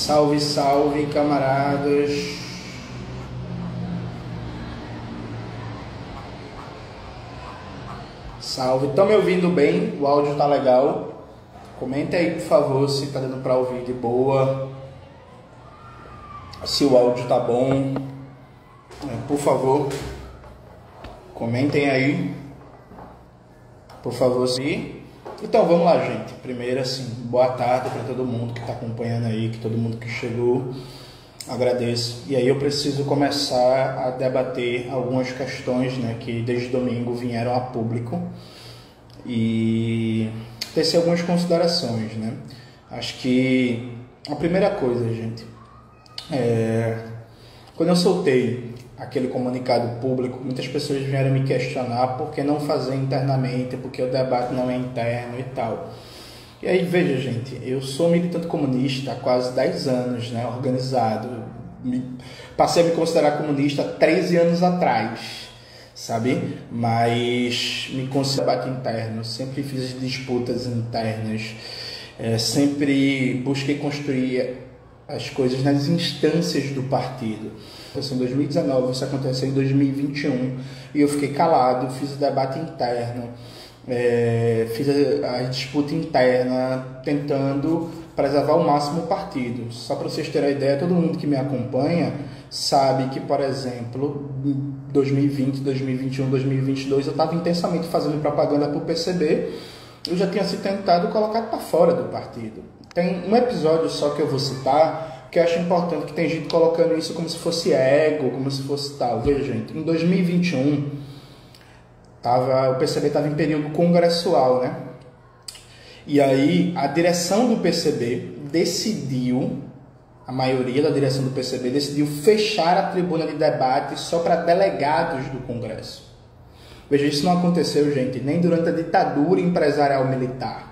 Salve, salve, camaradas. Salve, estão me ouvindo bem? O áudio tá legal? Comenta aí, por favor, se tá dando para ouvir de boa, se o áudio tá bom. Por favor, comentem aí, por favor. Sim. Então vamos lá, gente. Primeiro, assim, boa tarde para todo mundo que está acompanhando aí, que todo mundo que chegou, agradeço. E aí eu preciso começar a debater algumas questões, né, que desde domingo vieram a público e tecer algumas considerações, né. Acho que a primeira coisa, gente, quando eu soltei aquele comunicado público, muitas pessoas vieram me questionar por que não fazer internamente, porque o debate não é interno e tal. E aí, veja, gente, eu sou militante comunista há quase 10 anos, né, organizado. Passei a me considerar comunista 13 anos atrás, sabe? Mas me considero debate interno, sempre fiz disputas internas, sempre busquei construir as coisas nas instâncias do partido. Isso em 2019, isso aconteceu em 2021 e eu fiquei calado, fiz o debate interno, fiz a disputa interna, tentando preservar ao máximo o partido. Só para vocês terem a ideia, todo mundo que me acompanha sabe que, por exemplo, em 2020, 2021, 2022 eu estava intensamente fazendo propaganda para o PCB. Eu já tinha se tentado colocar para fora do partido. Tem um episódio só que eu vou citar, que eu acho importante, que tem gente colocando isso como se fosse ego, como se fosse tal. Veja, gente, em 2021, o PCB estava em período congressual, né? E aí, a direção do PCB decidiu, a maioria da direção do PCB decidiu fechar a tribuna de debate só para delegados do Congresso. Veja, isso não aconteceu, gente, nem durante a ditadura empresarial militar.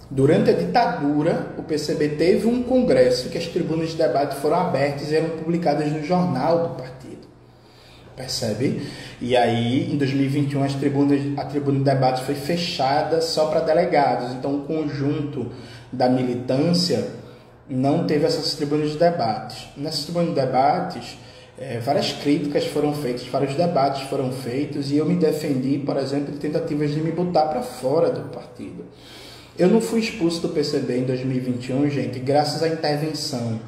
Durante a ditadura, o PCB teve um congresso que as tribunas de debate foram abertas e eram publicadas no jornal do partido. Percebe? E aí, em 2021, a tribuna de debate foi fechada só para delegados. Então, o conjunto da militância não teve essas tribunas de debates. Nessas tribunas de debates, várias críticas foram feitas, vários debates foram feitos e eu me defendi, por exemplo, de tentativas de me botar para fora do partido. Eu não fui expulso do PCB em 2021, gente, graças à intervenção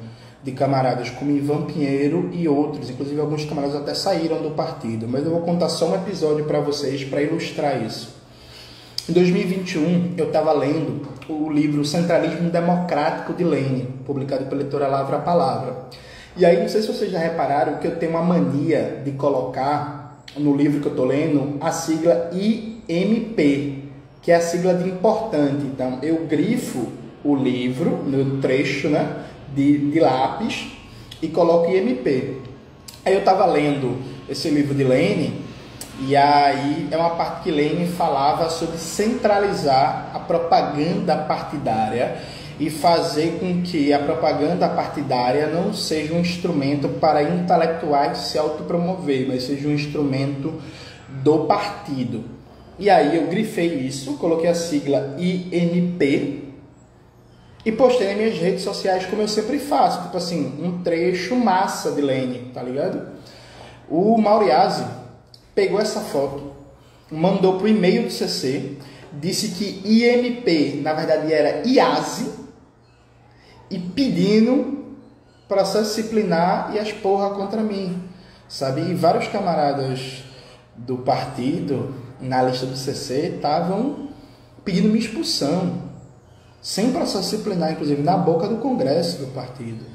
de camaradas como Ivan Pinheiro e outros, inclusive alguns camaradas até saíram do partido, mas eu vou contar só um episódio para vocês para ilustrar isso. Em 2021, eu estava lendo o livro Centralismo Democrático de Lênin, publicado pela editora Lavra a Palavra. E aí, não sei se vocês já repararam que eu tenho uma mania de colocar no livro que eu estou lendo a sigla IMP, que é a sigla de importante. Então, eu grifo o livro no trecho, né, de lápis e coloco IMP. Aí eu estava lendo esse livro de Lênin e aí é uma parte que Lênin falava sobre centralizar a propaganda partidária e fazer com que a propaganda partidária não seja um instrumento para intelectuais se autopromover, mas seja um instrumento do partido. E aí eu grifei isso, coloquei a sigla IMP e postei nas minhas redes sociais como eu sempre faço. Tipo assim, um trecho massa de Lênin, tá ligado? O Mauriase pegou essa foto, mandou pro e-mail do CC, disse que IMP, na verdade, era IASE, e pedindo processo disciplinar e as porra contra mim, sabe? E vários camaradas do partido na lista do CC estavam pedindo minha expulsão, sem processo disciplinar, inclusive na boca do Congresso do partido.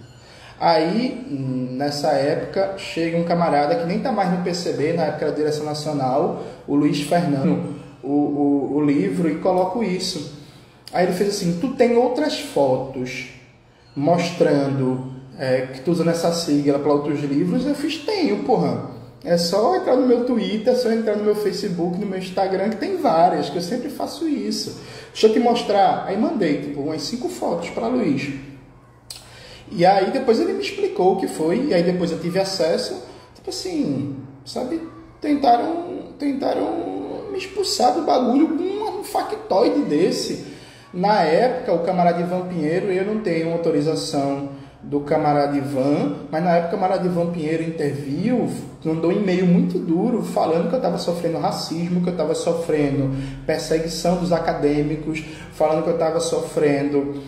Aí, nessa época, chega um camarada que nem está mais no PCB, na época da direção nacional, o Luiz Fernando, o livro, e coloco isso. Aí ele fez assim: tu tem outras fotos mostrando que tu usando essa sigla para outros livros? Eu fiz: tenho, porra. É só entrar no meu Twitter, é só entrar no meu Facebook, no meu Instagram, que tem várias, que eu sempre faço isso. Deixa eu te mostrar. Aí mandei, tipo, umas 5 fotos para Luiz. E aí depois ele me explicou o que foi, e aí depois eu tive acesso, tipo assim, sabe, tentaram me expulsar do bagulho com um factoide desse. Na época, o camarada Ivan Pinheiro, eu não tenho autorização do camarada Ivan, mas na época o camarada Ivan Pinheiro interviu, mandou um e-mail muito duro falando que eu estava sofrendo racismo, que eu estava sofrendo perseguição dos acadêmicos, falando que eu estava sofrendo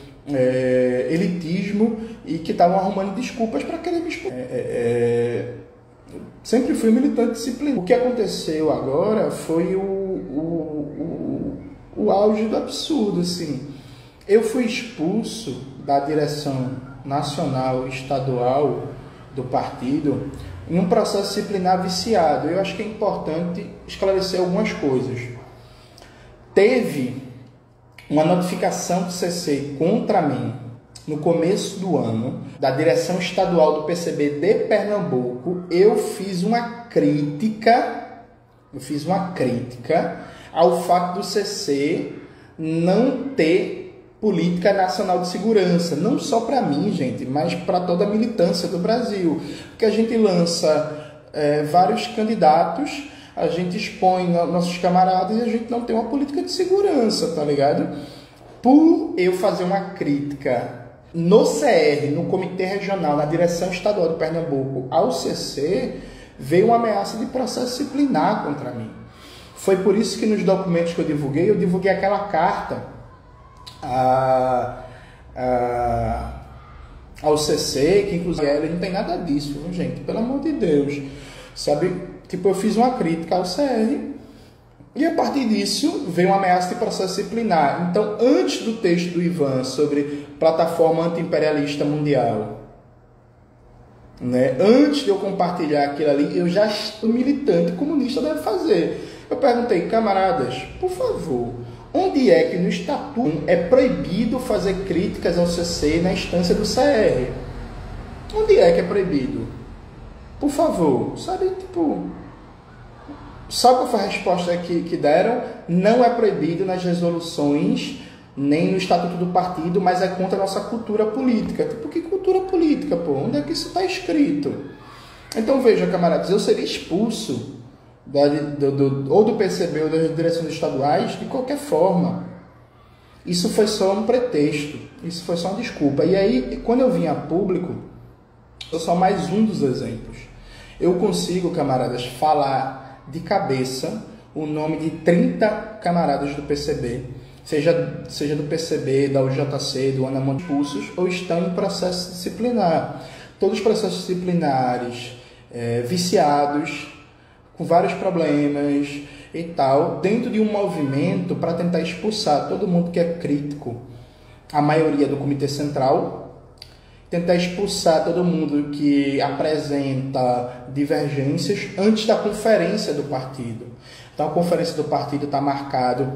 elitismo e que estavam arrumando desculpas para querer me expulsar. Sempre fui militante disciplinado. O que aconteceu agora foi o auge do absurdo, assim. Eu fui expulso da direção nacional e estadual do partido em um processo disciplinar viciado. Eu acho que é importante esclarecer algumas coisas. Teve uma notificação do CC contra mim no começo do ano, da direção estadual do PCB de Pernambuco. Eu fiz uma crítica ao fato do CC não ter política nacional de segurança, não só para mim, gente, mas para toda a militância do Brasil, porque a gente lança vários candidatos, a gente expõe nossos camaradas e a gente não tem uma política de segurança, tá ligado? Por eu fazer uma crítica no CR, no Comitê Regional, na direção estadual de Pernambuco, ao CC, veio uma ameaça de processo disciplinar contra mim. Foi por isso que nos documentos que eu divulguei aquela carta ao CC, que inclusive ele não tem nada disso, viu, gente? Pelo amor de Deus, sabe? Tipo, eu fiz uma crítica ao CR e a partir disso veio uma ameaça de processo disciplinar. Então, antes do texto do Ivan sobre plataforma anti-imperialista mundial, né? Antes de eu compartilhar aquilo ali, eu já o militante comunista deve fazer. Eu perguntei, camaradas, por favor, onde é que no estatuto é proibido fazer críticas ao CC na instância do CR? Onde é que é proibido? Por favor, sabe, tipo... Sabe qual foi a resposta que deram? Não é proibido nas resoluções, nem no estatuto do partido, mas é contra a nossa cultura política. Tipo, que cultura política, pô? Onde é que isso está escrito? Então, veja, camaradas, eu seria expulso ou do PCB ou das direções estaduais de qualquer forma. Isso foi só um pretexto, isso foi só uma desculpa. E aí, quando eu vim a público, eu sou mais um dos exemplos. Eu consigo, camaradas, falar de cabeça o nome de 30 camaradas do PCB, seja do PCB, da UJC, do Anamonte Pulsos, ou estão em processo disciplinar. Todos os processos disciplinares viciados, com vários problemas e tal, dentro de um movimento para tentar expulsar todo mundo que é crítico, a maioria do Comitê Central, tentar expulsar todo mundo que apresenta divergências antes da conferência do partido. Então a conferência do partido está marcado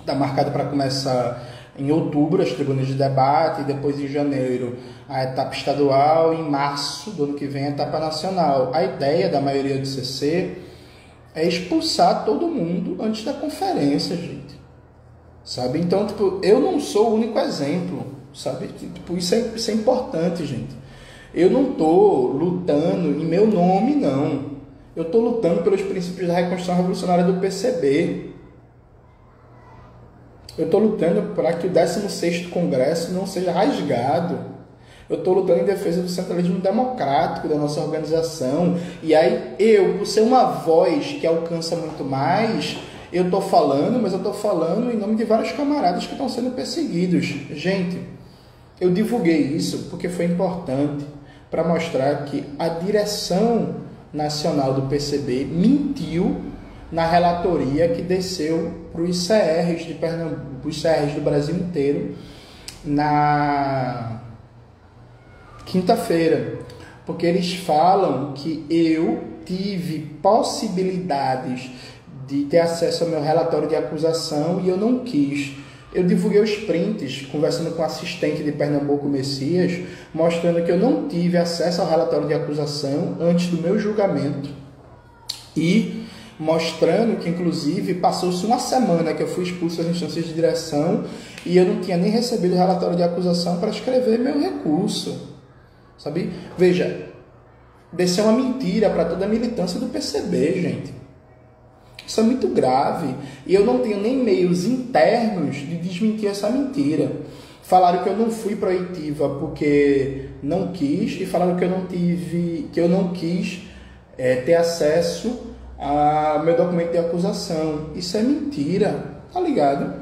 para começar em outubro, as tribunas de debate, e depois em janeiro a etapa estadual, e em março do ano que vem a etapa nacional. A ideia da maioria do CC é expulsar todo mundo antes da conferência, gente. Sabe? Então, tipo, eu não sou o único exemplo, sabe? Tipo, isso é importante, gente. Eu não estou lutando em meu nome, não. Eu estou lutando pelos princípios da reconstrução revolucionária do PCB. Eu estou lutando para que o 16º Congresso não seja rasgado. Eu estou lutando em defesa do centralismo democrático da nossa organização. E aí eu, por ser uma voz que alcança muito mais, eu estou falando, mas eu estou falando em nome de vários camaradas que estão sendo perseguidos. Gente, eu divulguei isso porque foi importante para mostrar que a direção nacional do PCB mentiu na relatoria que desceu para os CRs de Pernambuco, os CRs do Brasil inteiro, na quinta-feira, porque eles falam que eu tive possibilidades de ter acesso ao meu relatório de acusação e eu não quis. Eu divulguei os prints, conversando com o assistente de Pernambuco, Messias, mostrando que eu não tive acesso ao relatório de acusação antes do meu julgamento e mostrando que, inclusive, passou-se uma semana que eu fui expulso das instâncias de direção e eu não tinha nem recebido o relatório de acusação para escrever meu recurso. Sabe? Veja, desceu uma mentira para toda a militância do PCB, gente. Isso é muito grave. E eu não tenho nem meios internos de desmentir essa mentira. Falaram que eu não fui para a oitiva porque não quis, e falaram que eu não quis ter acesso ao meu documento de acusação. Isso é mentira, tá ligado?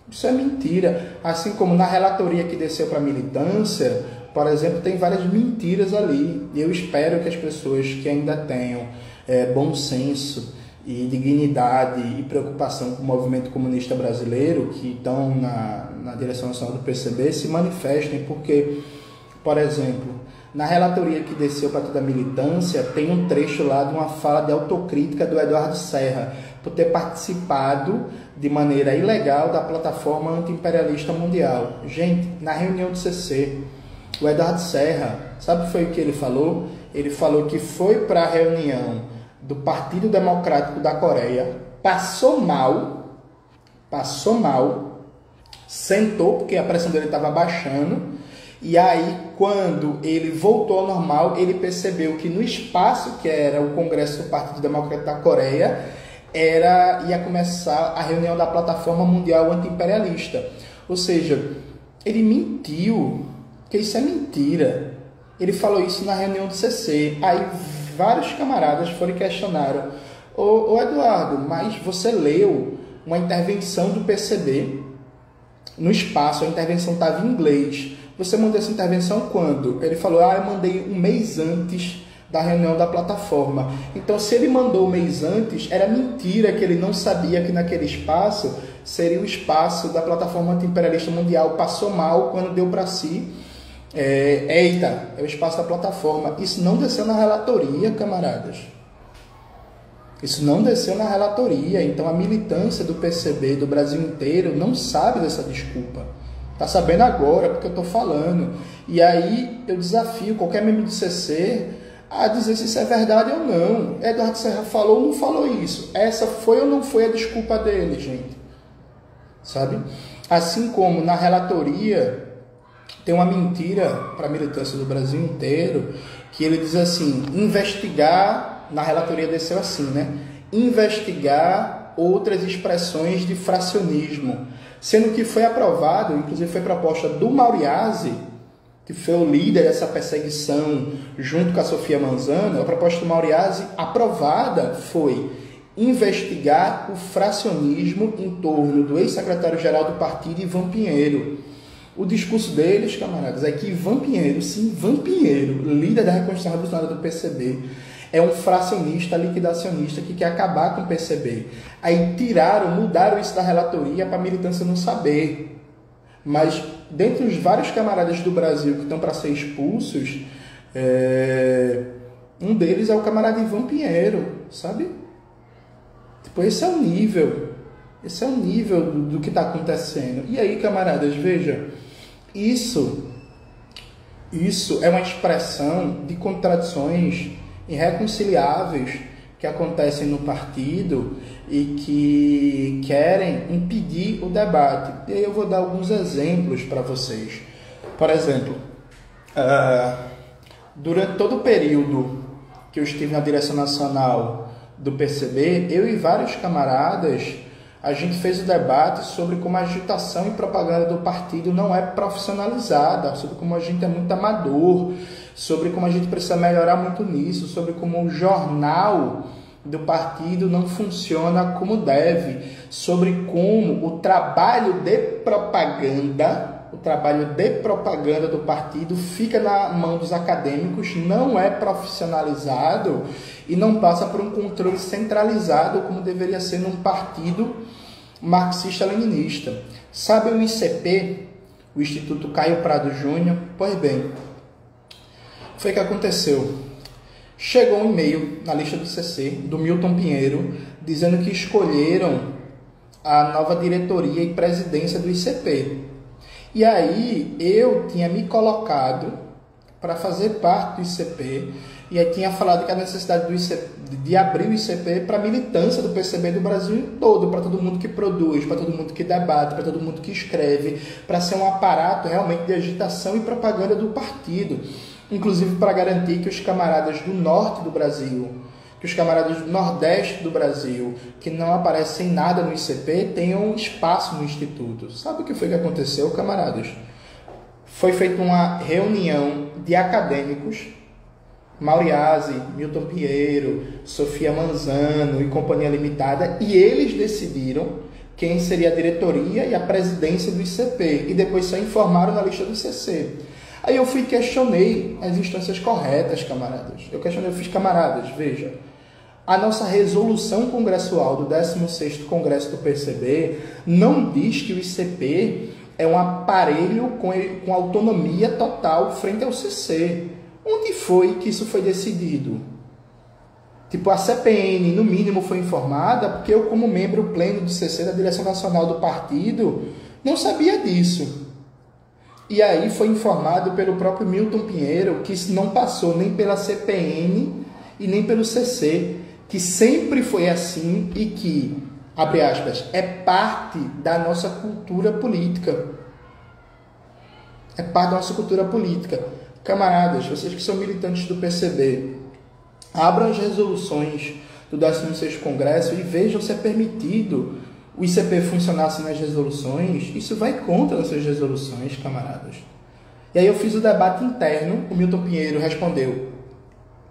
Isso é mentira. Assim como na relatoria que desceu para a militância, por exemplo, tem várias mentiras ali. E eu espero que as pessoas que ainda tenham bom senso e dignidade e preocupação com o movimento comunista brasileiro, que estão na direção nacional do PCB, se manifestem, porque, por exemplo, na relatoria que desceu para toda a militância, tem um trecho lá de uma fala de autocrítica do Eduardo Serra, por ter participado de maneira ilegal da plataforma anti-imperialista mundial. Gente, na reunião do CC, o Eduardo Serra, sabe o que foi o que ele falou? Ele falou que foi para a reunião do Partido Democrático da Coreia, passou mal, sentou porque a pressão dele estava baixando, e aí quando ele voltou ao normal, ele percebeu que no espaço que era o Congresso do Partido Democrático da Coreia, ia começar a reunião da Plataforma Mundial Anti-Imperialista. Ou seja, ele mentiu, porque isso é mentira. Ele falou isso na reunião do CC, aí vários camaradas foram e questionaram: ô Eduardo, mas você leu uma intervenção do PCB no espaço, a intervenção estava em inglês. Você mandou essa intervenção quando? Ele falou: eu mandei um mês antes da reunião da plataforma. Então, se ele mandou um mês antes, era mentira que ele não sabia que naquele espaço seria o espaço da Plataforma Anti-Imperialista Mundial. Passou mal quando deu para si. É o espaço da plataforma. Isso não desceu na relatoria, camaradas. Isso não desceu na relatoria. Então a militância do PCB do Brasil inteiro não sabe dessa desculpa. Está sabendo agora porque eu estou falando. E aí eu desafio qualquer membro do CC a dizer se isso é verdade ou não. Eduardo Serra falou ou não falou isso? Essa foi ou não foi a desculpa dele, gente? Sabe? Assim como na relatoria tem uma mentira para a militância do Brasil inteiro, que ele diz assim: investigar, na relatoria desceu assim, né? Investigar outras expressões de fracionismo. Sendo que foi aprovado, inclusive foi proposta do Mauriase, que foi o líder dessa perseguição junto com a Sofia Manzano. A proposta do Mauriase aprovada foi investigar o fracionismo em torno do ex-secretário-geral do partido, Ivan Pinheiro. O discurso deles, camaradas, é que Ivan Pinheiro, líder da reconstrução revolucionária do PCB, é um fracionista, liquidacionista que quer acabar com o PCB. Aí mudaram isso da relatoria para a militância não saber. Mas, dentre os vários camaradas do Brasil que estão para ser expulsos, um deles é o camarada Ivan Pinheiro, sabe? Tipo, esse é o nível do que está acontecendo. E aí, camaradas, veja, isso é uma expressão de contradições irreconciliáveis que acontecem no partido e que querem impedir o debate. E aí eu vou dar alguns exemplos para vocês. Por exemplo, durante todo o período que eu estive na direção nacional do PCB, eu e vários camaradas, a gente fez o debate sobre como a agitação e propaganda do partido não é profissionalizada, sobre como a gente é muito amador, sobre como a gente precisa melhorar muito nisso, sobre como o jornal do partido não funciona como deve, sobre como o trabalho de propaganda do partido fica na mão dos acadêmicos, não é profissionalizado e não passa por um controle centralizado como deveria ser num partido marxista-leninista. Sabe o ICP, o Instituto Caio Prado Júnior? Pois bem, foi o que aconteceu. Chegou um e-mail na lista do CC, do Milton Pinheiro, dizendo que escolheram a nova diretoria e presidência do ICP. E aí eu tinha me colocado para fazer parte do ICP e aí tinha falado que a necessidade do ICP, de abrir o ICP para a militância do PCB do Brasil todo, para todo mundo que produz, para todo mundo que debate, para todo mundo que escreve, para ser um aparato realmente de agitação e propaganda do partido. Inclusive para garantir que os camaradas do norte do Brasil, que os camaradas do Nordeste do Brasil, que não aparecem nada no ICP, tenham espaço no Instituto. Sabe o que foi que aconteceu, camaradas? Foi feita uma reunião de acadêmicos, Mauriase, Milton Pinheiro, Sofia Manzano e Companhia Limitada, e eles decidiram quem seria a diretoria e a presidência do ICP, e depois só informaram na lista do CC. Aí eu fui e questionei as instâncias corretas, camaradas. Eu fiz, camaradas, veja, a nossa resolução congressual do 16º Congresso do PCB não diz que o ICP é um aparelho com autonomia total frente ao CC. Onde foi que isso foi decidido? Tipo, a CPN, no mínimo, foi informada, porque eu, como membro pleno do CC, da direção nacional do partido, não sabia disso. E aí foi informado pelo próprio Milton Pinheiro que isso não passou nem pela CPN e nem pelo CC, que sempre foi assim e que, abre aspas, é parte da nossa cultura política. É parte da nossa cultura política. Camaradas, vocês que são militantes do PCB, abram as resoluções do 16º Congresso e vejam se é permitido o ICP funcionar assim nas resoluções. Isso vai contra essas resoluções, camaradas. E aí eu fiz o debate interno, o Milton Pinheiro respondeu: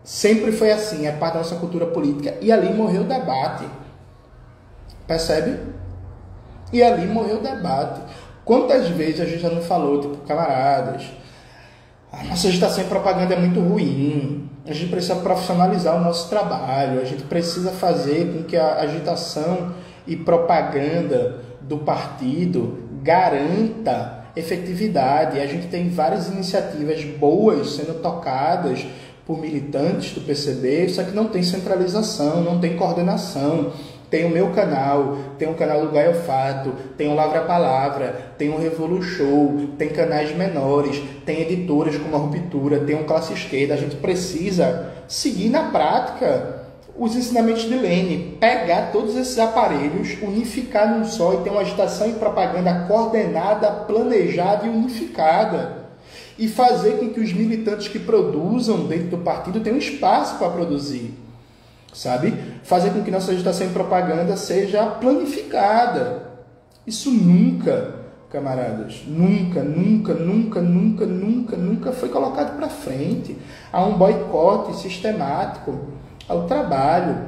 sempre foi assim, é parte da nossa cultura política. E ali morreu o debate. Percebe? E ali morreu o debate. Quantas vezes a gente já não falou, tipo, camaradas, a nossa agitação e propaganda é muito ruim. A gente precisa profissionalizar o nosso trabalho. A gente precisa fazer com que a agitação e propaganda do partido garanta efetividade. A gente tem várias iniciativas boas sendo tocadas por militantes do PCB, só que não tem centralização, não tem coordenação. Tem o meu canal, tem o canal do Gaio Fato, tem o Lavra Palavra, tem o Revolu Show, tem canais menores, tem editoras como a Ruptura, tem o Classe Esquerda. A gente precisa seguir na prática os ensinamentos de Lênin, pegar todos esses aparelhos, unificar num só e ter uma agitação e propaganda coordenada, planejada e unificada. E fazer com que os militantes que produzam dentro do partido tenham espaço para produzir. Sabe? Fazer com que nossa agitação e propaganda seja planificada. Isso nunca, camaradas, nunca foi colocado para frente. Há um boicote sistemático ao trabalho,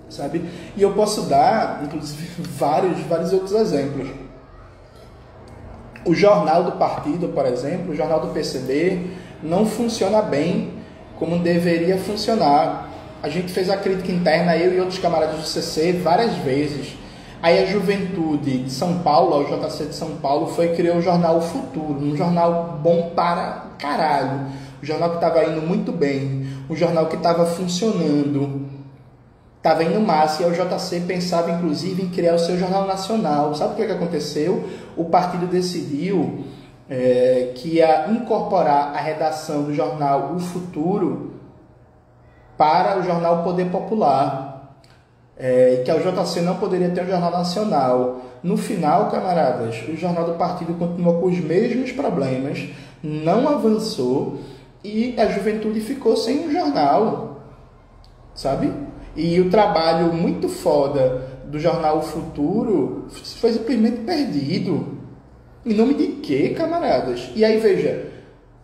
sabe? E eu posso dar, inclusive, vários outros exemplos. O jornal do partido, por exemplo, o jornal do PCB, não funciona bem como deveria funcionar. A gente fez a crítica interna, eu e outros camaradas do CC, várias vezes. Aí a Juventude de São Paulo, o JC de São Paulo, foi e criou o jornal O Futuro, um jornal bom para caralho. Um jornal que estava indo muito bem, um jornal que estava funcionando, estava indo massa. E o JC pensava, inclusive, em criar o seu jornal nacional. Sabe o que aconteceu? O partido decidiu que ia incorporar a redação do jornal O Futuro para o jornal Poder Popular, que o JC não poderia ter um jornal nacional. No final, camaradas, o jornal do partido continuou com os mesmos problemas, não avançou e a Juventude ficou sem um jornal, sabe? E o trabalho muito foda do jornal O Futuro foi simplesmente perdido. Em nome de quê, camaradas? E aí, veja,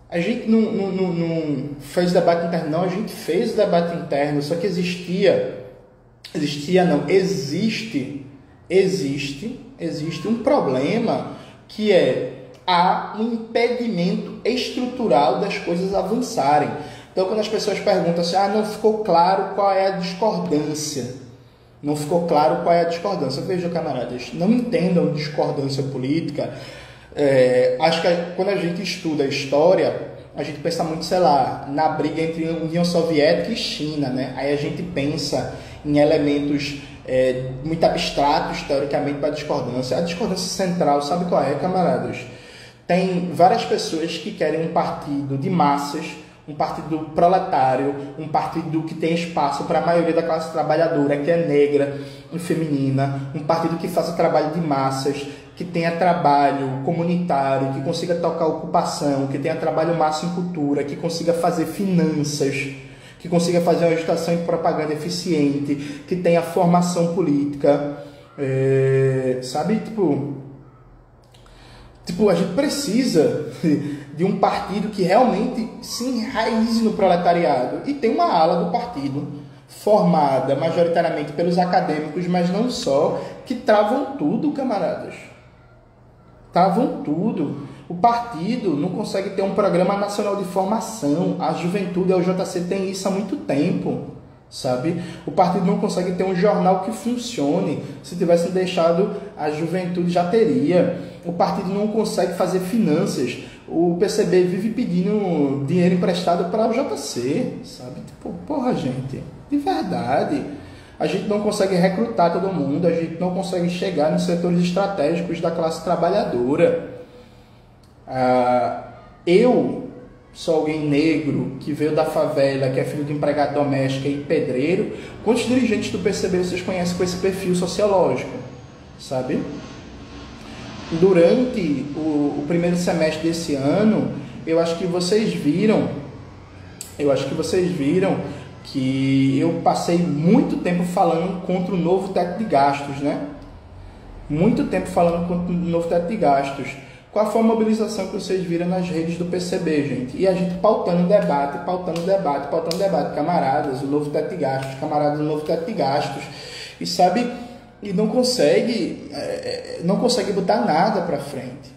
a gente não fez debate interno, não. A gente fez debate interno, só que existe um problema, que há um impedimento estrutural das coisas avançarem. Então, quando as pessoas perguntam assim, não ficou claro qual é a discordância. Não ficou claro qual é a discordância. Veja, camaradas, não entendam discordância política. Acho que quando a gente estuda a história, a gente pensa muito, sei lá, na briga entre União Soviética e China, né? Aí a gente pensa em elementos muito abstratos, teoricamente, para a discordância. A discordância central, sabe qual é, camaradas? Tem várias pessoas que querem um partido de massas, um partido proletário, um partido que tem espaço para a maioria da classe trabalhadora, que é negra e feminina, um partido que faça trabalho de massas, que tenha trabalho comunitário, que consiga tocar ocupação, que tenha trabalho massa em cultura, que consiga fazer finanças, que consiga fazer uma agitação e propaganda eficiente, que tenha formação política, sabe? Tipo, a gente precisa de um partido que realmente se enraize no proletariado. E tem uma ala do partido formada majoritariamente pelos acadêmicos, mas não só, que travam tudo, camaradas. Travam tudo. O partido não consegue ter um programa nacional de formação. A juventude, a UJC tem isso há muito tempo, sabe? O partido não consegue ter um jornal que funcione. Se tivesse deixado, a juventude já teria. O partido não consegue fazer finanças. O PCB vive pedindo dinheiro emprestado para a UJC, sabe? Tipo, porra, gente, de verdade. A gente não consegue recrutar todo mundo, a gente não consegue chegar nos setores estratégicos da classe trabalhadora. Eu sou alguém negro que veio da favela, que é filho de empregado doméstico e pedreiro. Quantos dirigentes do PCB vocês conhecem com esse perfil sociológico, sabe? Durante o primeiro semestre desse ano, eu acho que vocês viram que eu passei muito tempo falando contra o novo teto de gastos, né? Muito tempo falando contra o novo teto de gastos. Qual foi a mobilização que vocês viram nas redes do PCB, gente? E a gente pautando debate, camaradas, o novo teto de gastos, camaradas, o novo teto de gastos. E sabe, e não consegue botar nada para frente.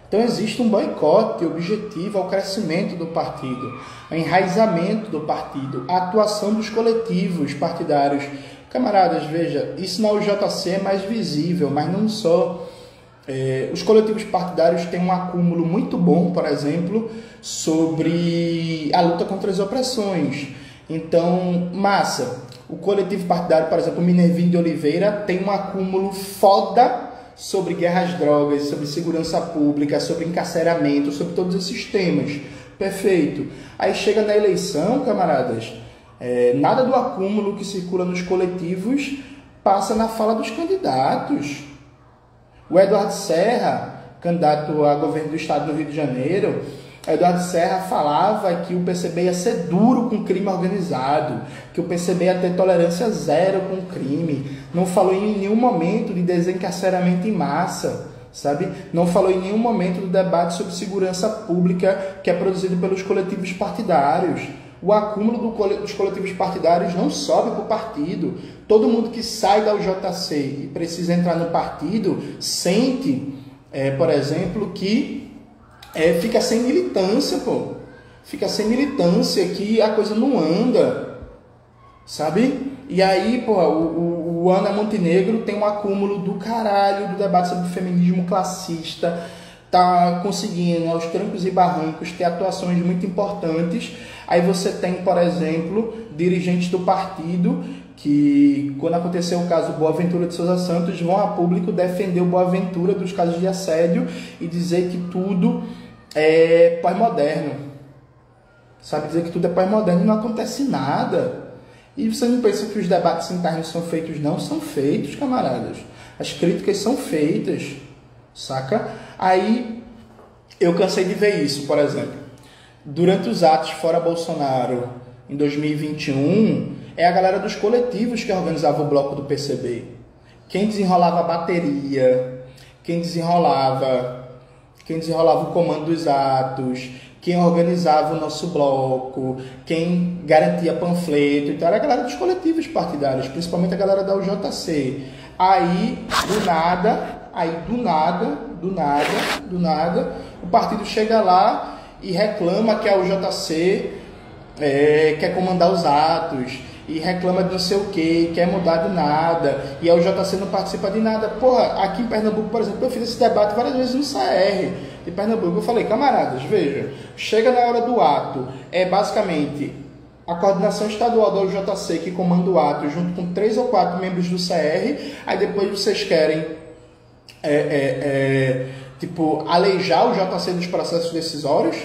Então existe um boicote objetivo ao crescimento do partido, ao enraizamento do partido, à atuação dos coletivos partidários. Camaradas, veja, isso na UJC é mais visível, mas não só. Os coletivos partidários têm um acúmulo muito bom, por exemplo, sobre a luta contra as opressões. Então, o coletivo partidário, por exemplo, o Minervinho de Oliveira, tem um acúmulo foda sobre guerra às drogas, sobre segurança pública, sobre encarceramento, sobre todos esses temas. Perfeito. Aí chega na eleição, camaradas, nada do acúmulo que circula nos coletivos passa na fala dos candidatos. O Eduardo Serra, candidato a governo do estado do Rio de Janeiro, Eduardo Serra falava que o PCB ia ser duro com crime organizado, que o PCB ia ter tolerância zero com o crime. Não falou em nenhum momento de desencarceramento em massa, sabe? Não falou em nenhum momento do debate sobre segurança pública que é produzido pelos coletivos partidários. O acúmulo dos coletivos partidários não sobe para o partido. Todo mundo que sai da UJC e precisa entrar no partido sente, por exemplo, que fica sem militância, pô. Fica sem militância, que a coisa não anda, sabe? E aí, pô, o Ana Montenegro tem um acúmulo do caralho do debate sobre feminismo classista, tá conseguindo, aos trancos e barrancos, ter atuações muito importantes. Aí você tem, por exemplo, dirigentes do partido que, quando aconteceu o caso Boaventura de Souza Santos, vão a público defender o Boaventura dos casos de assédio e dizer que tudo é pós-moderno. Sabe, dizer que tudo é pós-moderno e não acontece nada. E você não pensa que os debates internos são feitos? Não são feitos, camaradas. As críticas são feitas, saca? Aí eu cansei de ver isso, por exemplo. Durante os atos fora Bolsonaro, em 2021, é a galera dos coletivos que organizava o bloco do PCB. Quem desenrolava a bateria, quem desenrolava o comando dos atos, quem organizava o nosso bloco, quem garantia panfleto, então era a galera dos coletivos partidários, principalmente a galera da UJC. Aí, do nada, o partido chega lá e reclama que a UJC quer comandar os atos, e reclama de não sei o que, quer mudar de nada, e a UJC não participa de nada. Porra, aqui em Pernambuco, por exemplo, eu fiz esse debate várias vezes no CR de Pernambuco. Eu falei, camaradas, veja, chega na hora do ato, basicamente a coordenação estadual da UJC que comanda o ato, junto com 3 ou 4 membros do CR, aí depois vocês querem aleijar o JC dos processos decisórios,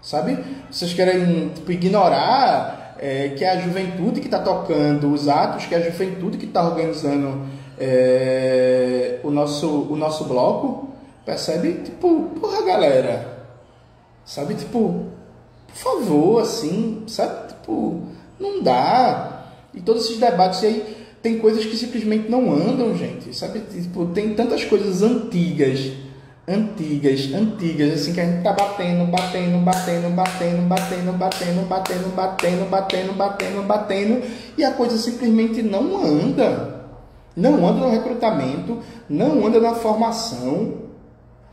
sabe? Vocês querem ignorar que é a juventude que está tocando os atos, que é a juventude que está organizando o nosso bloco, percebe? Porra, galera, sabe? Por favor, assim, sabe? Não dá. E todos esses debates aí, tem coisas que simplesmente não andam, gente. Sabe? Tipo, tem tantas coisas antigas, assim, que a gente tá batendo, e a coisa simplesmente não anda. Não anda no recrutamento, não anda na formação,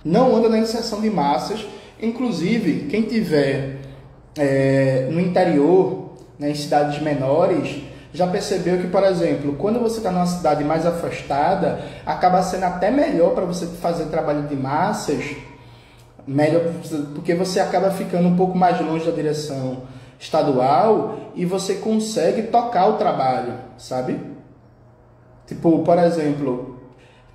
não anda na inserção de massas. Inclusive, quem tiver no interior, né, em cidades menores, já percebeu que, por exemplo, quando você está numa cidade mais afastada, acaba sendo até melhor para você fazer trabalho de massas, melhor, porque você acaba ficando um pouco mais longe da direção estadual e você consegue tocar o trabalho, sabe? Tipo, por exemplo,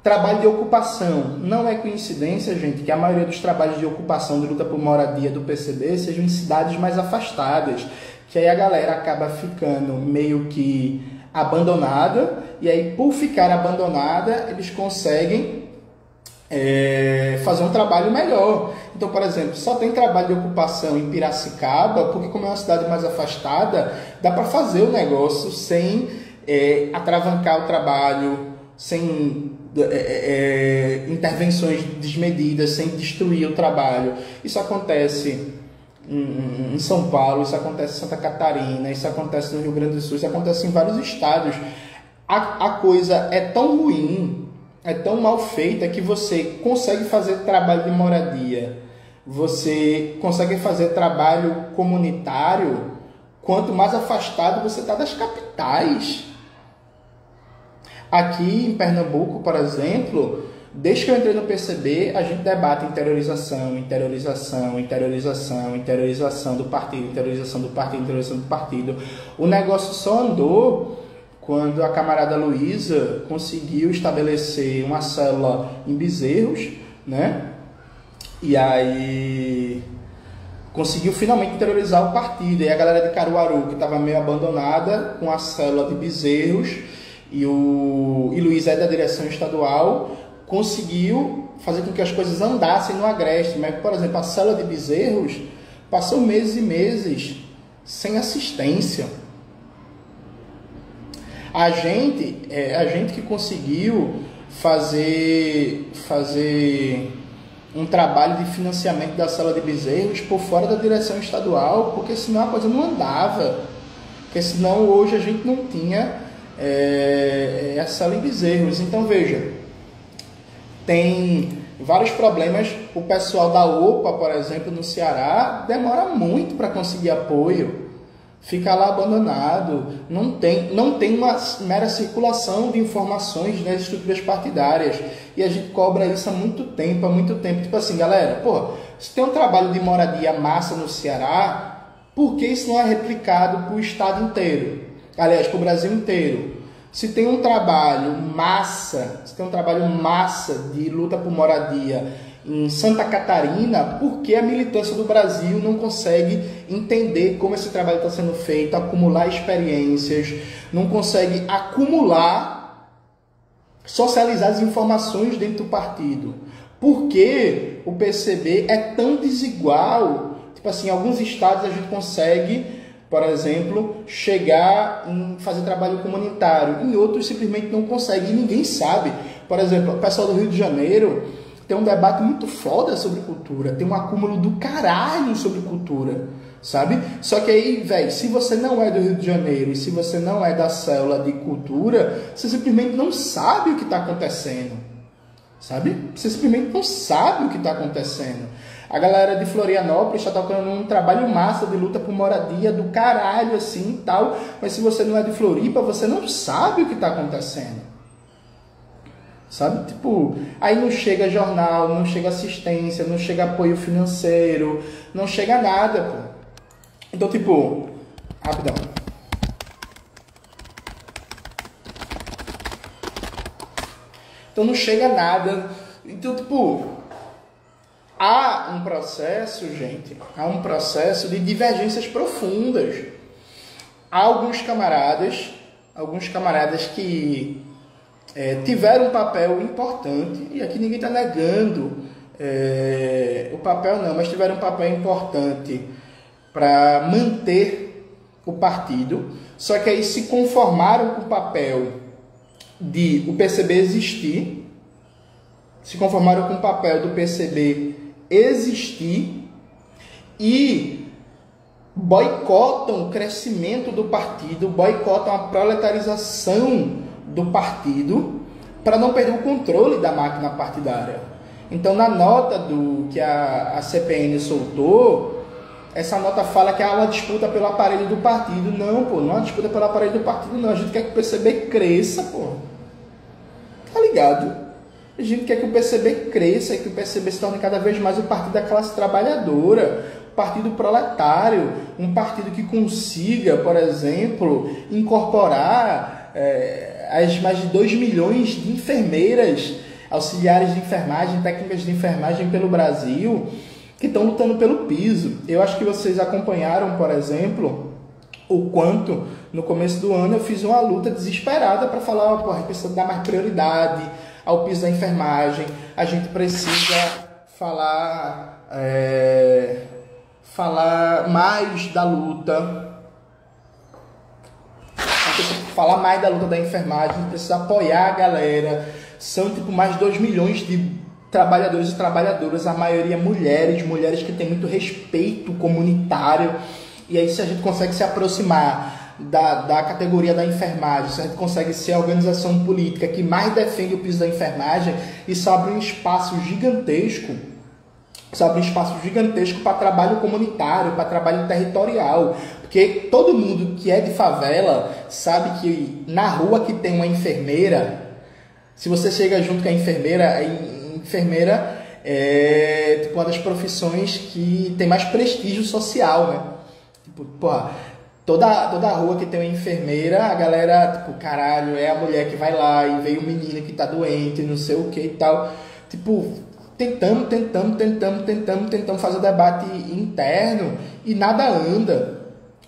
trabalho de ocupação. Não é coincidência, gente, que a maioria dos trabalhos de ocupação de luta por moradia do PCB sejam em cidades mais afastadas, que aí a galera acaba ficando meio que abandonada, e aí por ficar abandonada eles conseguem fazer um trabalho melhor. Então, por exemplo, só tem trabalho de ocupação em Piracicaba, porque como é uma cidade mais afastada, dá para fazer o negócio sem atravancar o trabalho, sem intervenções desmedidas, sem destruir o trabalho. Isso acontece em São Paulo, isso acontece em Santa Catarina, isso acontece no Rio Grande do Sul, isso acontece em vários estados. A coisa é tão ruim, é tão mal feita, que você consegue fazer trabalho de moradia, você consegue fazer trabalho comunitário quanto mais afastado você está das capitais. Aqui em Pernambuco, por exemplo, desde que eu entrei no PCB, a gente debate interiorização do partido. O negócio só andou quando a camarada Luísa conseguiu estabelecer uma célula em Bezerros, né? E aí conseguiu finalmente interiorizar o partido. E a galera de Caruaru, que estava meio abandonada, com a célula de Bezerros, e Luísa é da direção estadual, conseguiu fazer com que as coisas andassem no Agreste. Mas, por exemplo, a célula de Bezerros passou meses e meses sem assistência. A gente que conseguiu fazer um trabalho de financiamento da célula de Bezerros por fora da direção estadual, porque senão a coisa não andava. Porque senão hoje a gente não tinha a célula em Bezerros. Então, veja, tem vários problemas. O pessoal da OPA, por exemplo, no Ceará, demora muito para conseguir apoio. Fica lá abandonado. Não tem uma mera circulação de informações nas estruturas partidárias. E a gente cobra isso há muito tempo. Tipo assim, galera, se tem um trabalho de moradia massa no Ceará, por que isso não é replicado para o estado inteiro? Aliás, para o Brasil inteiro. Se tem um trabalho massa de luta por moradia em Santa Catarina, por que a militância do Brasil não consegue entender como esse trabalho está sendo feito, acumular experiências, não consegue socializar as informações dentro do partido? Por que o PCB é tão desigual? Tipo assim, em alguns estados a gente consegue, por exemplo, chegar em fazer trabalho comunitário. Em outros simplesmente não consegue e ninguém sabe. Por exemplo, o pessoal do Rio de Janeiro tem um debate muito foda sobre cultura. Tem um acúmulo do caralho sobre cultura, sabe? Só que aí, velho, se você não é do Rio de Janeiro e se você não é da célula de cultura, você simplesmente não sabe o que está acontecendo, sabe? Você simplesmente não sabe o que está acontecendo. A galera de Florianópolis está tocando um trabalho massa de luta por moradia do caralho, assim, e tal. Mas se você não é de Floripa, você não sabe o que está acontecendo. Sabe? Tipo, aí não chega jornal, não chega assistência, não chega apoio financeiro, não chega nada, pô. Então, tipo, rapidão. Então não chega nada. Então, tipo, há um processo, gente, de divergências profundas. Há alguns camaradas que tiveram um papel importante, e aqui ninguém está negando o papel não, mas tiveram um papel importante para manter o partido, só que aí se conformaram com o papel de o PCB existir, se conformaram com o papel do PCB existir e boicotam o crescimento do partido, boicotam a proletarização do partido para não perder o controle da máquina partidária. Então, na nota que a CPN soltou, essa nota fala que há uma disputa pelo aparelho do partido. Não, pô, não é uma disputa pelo aparelho do partido, não. A gente quer que o PCB cresça, pô. Tá ligado? A gente quer que o PCB cresça e que o PCB se torne cada vez mais o partido da classe trabalhadora, o partido proletário, um partido que consiga, por exemplo, incorporar as mais de 2 milhões de enfermeiras, auxiliares de enfermagem, técnicas de enfermagem pelo Brasil, que estão lutando pelo piso. Eu acho que vocês acompanharam, por exemplo, o quanto no começo do ano eu fiz uma luta desesperada para falar, pô, a gente precisa dar mais prioridade ao piso da enfermagem, a gente precisa falar mais da luta, falar mais da luta da enfermagem, a gente precisa apoiar a galera. São tipo mais de 2 milhões de trabalhadores e trabalhadoras, a maioria mulheres que têm muito respeito comunitário. E aí, se a gente consegue se aproximar da categoria da enfermagem, se a gente consegue ser a organização política que mais defende o piso da enfermagem, isso abre um espaço gigantesco. Isso abre um espaço gigantesco para trabalho comunitário, para trabalho territorial. Porque todo mundo que é de favela sabe que na rua que tem uma enfermeira, se você chega junto com a enfermeira é tipo uma das profissões que tem mais prestígio social, né? Tipo, porra, toda rua que tem uma enfermeira, a galera, tipo, caralho, é a mulher que vai lá e veio o menino que tá doente, não sei o que e tal. Tipo, tentamos fazer o debate interno e nada anda,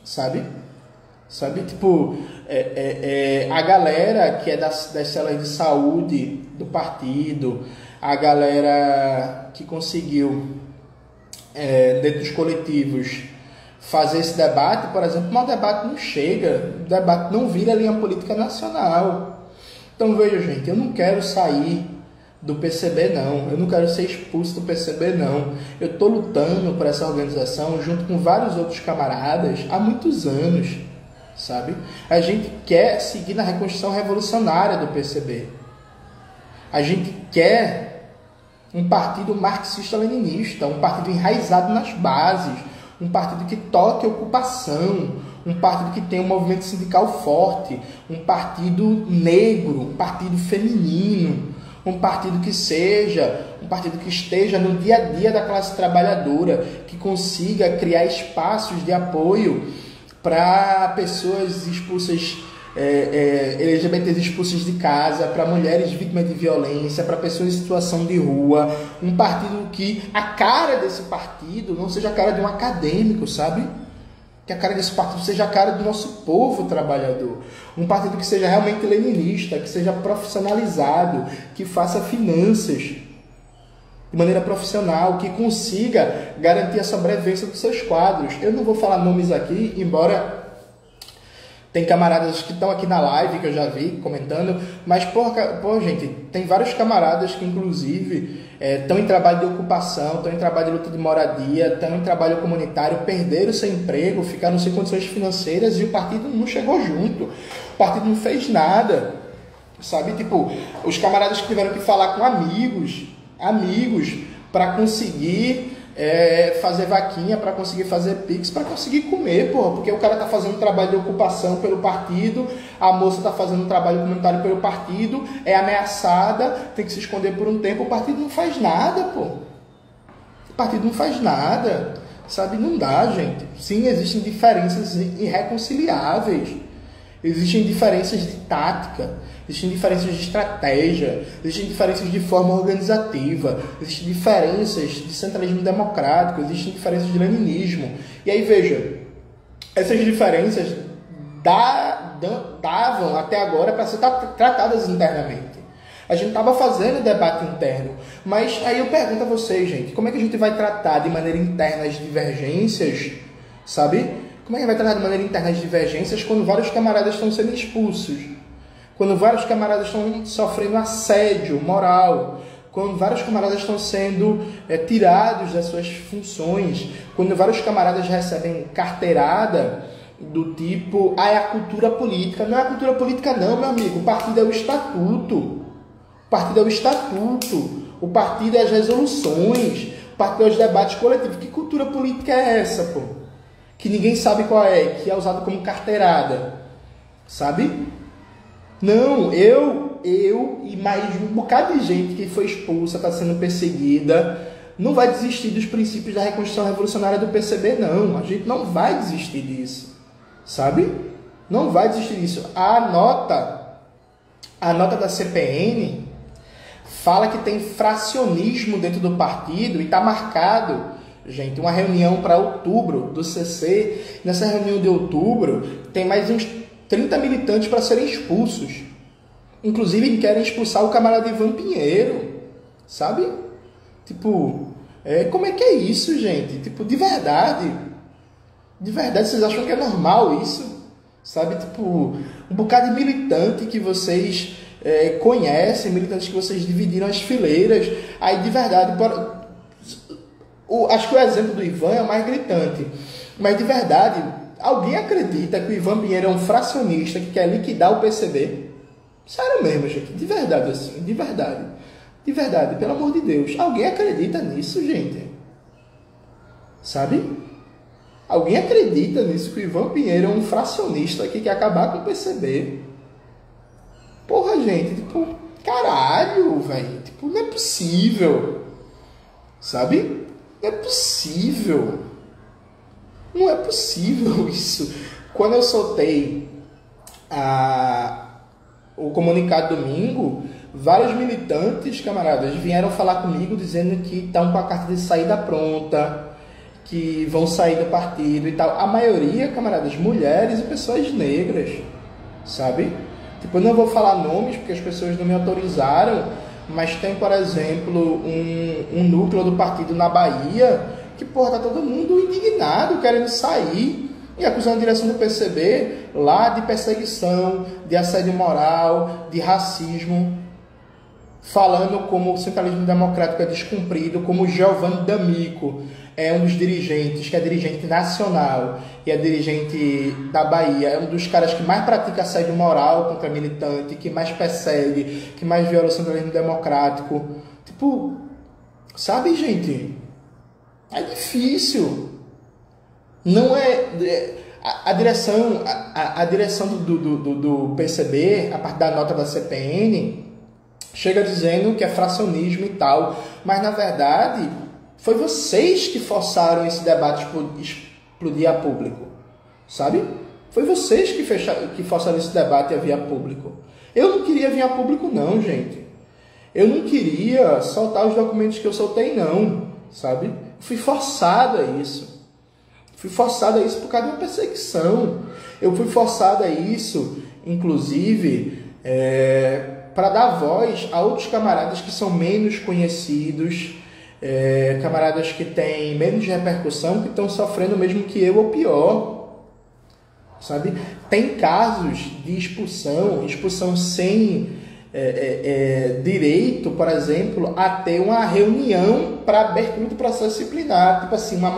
sabe? Tipo, a galera que é das células de saúde do partido, a galera que conseguiu, dentro dos coletivos, fazer esse debate, por exemplo, mas o debate não chega, o debate não vira linha política nacional. Então, veja, gente, eu não quero sair do PCB, não. Eu não quero ser expulso do PCB, não. Eu estou lutando por essa organização junto com vários outros camaradas há muitos anos, sabe? A gente quer seguir na reconstrução revolucionária do PCB. A gente quer um partido marxista-leninista, um partido enraizado nas bases, um partido que toque a ocupação, um partido que tenha um movimento sindical forte, um partido negro, um partido feminino, um partido que esteja no dia a dia da classe trabalhadora, que consiga criar espaços de apoio para pessoas expulsas, LGBTs expulsos de casa, para mulheres vítimas de violência, para pessoas em situação de rua. Um partido que a cara desse partido não seja a cara de um acadêmico, sabe? Que a cara desse partido seja a cara do nosso povo trabalhador. Um partido que seja realmente leninista, que seja profissionalizado, que faça finanças de maneira profissional, que consiga garantir a sobrevivência dos seus quadros. Eu não vou falar nomes aqui, embora tem camaradas que estão aqui na live, que eu já vi comentando, mas, gente, tem vários camaradas que, inclusive, estão em trabalho de ocupação, estão em trabalho de luta de moradia, estão em trabalho comunitário, perderam seu emprego, ficaram sem condições financeiras e o partido não chegou junto. O partido não fez nada, sabe? Tipo, os camaradas que tiveram que falar com amigos para conseguir fazer vaquinha, para conseguir fazer pix, para conseguir comer, porra, porque o cara tá fazendo trabalho de ocupação pelo partido, a moça tá fazendo trabalho comunitário pelo partido, é ameaçada, tem que se esconder por um tempo, o partido não faz nada, pô. O partido não faz nada, sabe? Não dá, gente. Sim, existem diferenças irreconciliáveis, existem diferenças de tática, existem diferenças de estratégia, existem diferenças de forma organizativa, existem diferenças de centralismo democrático, existem diferenças de leninismo. E aí, veja, essas diferenças davam até agora para ser tratadas internamente. A gente estava fazendo debate interno, mas aí eu pergunto a vocês, gente, como é que a gente vai tratar de maneira interna as divergências, sabe? Como é que vai tratar de maneira interna as divergências quando vários camaradas estão sendo expulsos? Quando vários camaradas estão sofrendo assédio moral? Quando vários camaradas estão sendo tirados das suas funções? Quando vários camaradas recebem carteirada do tipo, é a cultura política. Não é a cultura política não, meu amigo. O partido é o estatuto. O partido é o estatuto. O partido é as resoluções. O partido é os debates coletivos. Que cultura política é essa, pô? Que ninguém sabe qual é, que é usado como carteirada. Sabe? Não, eu e mais um bocado de gente que foi expulsa, está sendo perseguida, não vai desistir dos princípios da Reconstrução Revolucionária do PCB, não. A gente não vai desistir disso. Sabe? Não vai desistir disso. A nota da CPN fala que tem fracionismo dentro do partido e está marcado, gente, uma reunião para outubro do CC. Nessa reunião de outubro tem mais uns 30 militantes para serem expulsos. Inclusive querem expulsar o camarada Ivan Pinheiro. Sabe? Tipo, como é que é isso, gente? Tipo, de verdade, vocês acham que é normal isso? Sabe? Tipo, um bocado de militante que vocês conhecem, militantes que vocês dividiram as fileiras. Aí, de verdade, acho que o exemplo do Ivan é o mais gritante. Mas, de verdade, alguém acredita que o Ivan Pinheiro é um fracionista que quer liquidar o PCB? Sério mesmo, gente. De verdade, assim. De verdade. De verdade, pelo amor de Deus. Alguém acredita nisso, gente? Sabe? Alguém acredita nisso, que o Ivan Pinheiro é um fracionista que quer acabar com o PCB? Porra, gente, tipo, caralho, velho. Tipo, não é possível. Sabe? Não é possível. Não é possível isso. Quando eu soltei o comunicado domingo, vários militantes, camaradas, vieram falar comigo dizendo que estão com a carta de saída pronta, que vão sair do partido e tal. A maioria, camaradas, mulheres e pessoas negras, sabe? Tipo, eu não vou falar nomes porque as pessoas não me autorizaram, mas tem, por exemplo, um núcleo do partido na Bahia que, porra, tá todo mundo indignado, querendo sair e acusando a direção do PCB lá de perseguição, de assédio moral, de racismo, falando como o centralismo democrático é descumprido, como o Giovanni D'Amico é um dos dirigentes, que é dirigente nacional e é dirigente da Bahia, é um dos caras que mais pratica assédio moral contra militante, que mais persegue, que mais viola o centralismo democrático. Tipo, sabe, gente? É difícil. Não é... A direção do PCB, a partir da nota da CPN, chega dizendo que é fracionismo e tal, mas na verdade foi vocês que forçaram esse debate explodir a público, sabe? Foi vocês que forçaram esse debate a vir a público. Eu não queria vir a público não, gente. Eu não queria soltar os documentos que eu soltei não, sabe? Fui forçado a isso. Fui forçado a isso por causa de uma perseguição. Eu fui forçado a isso, inclusive, para dar voz a outros camaradas que são menos conhecidos, camaradas que têm menos repercussão, que estão sofrendo o mesmo que eu ou pior, sabe? Tem casos de expulsão sem direito, por exemplo, a ter uma reunião para abertura do processo disciplinar. Tipo assim, uma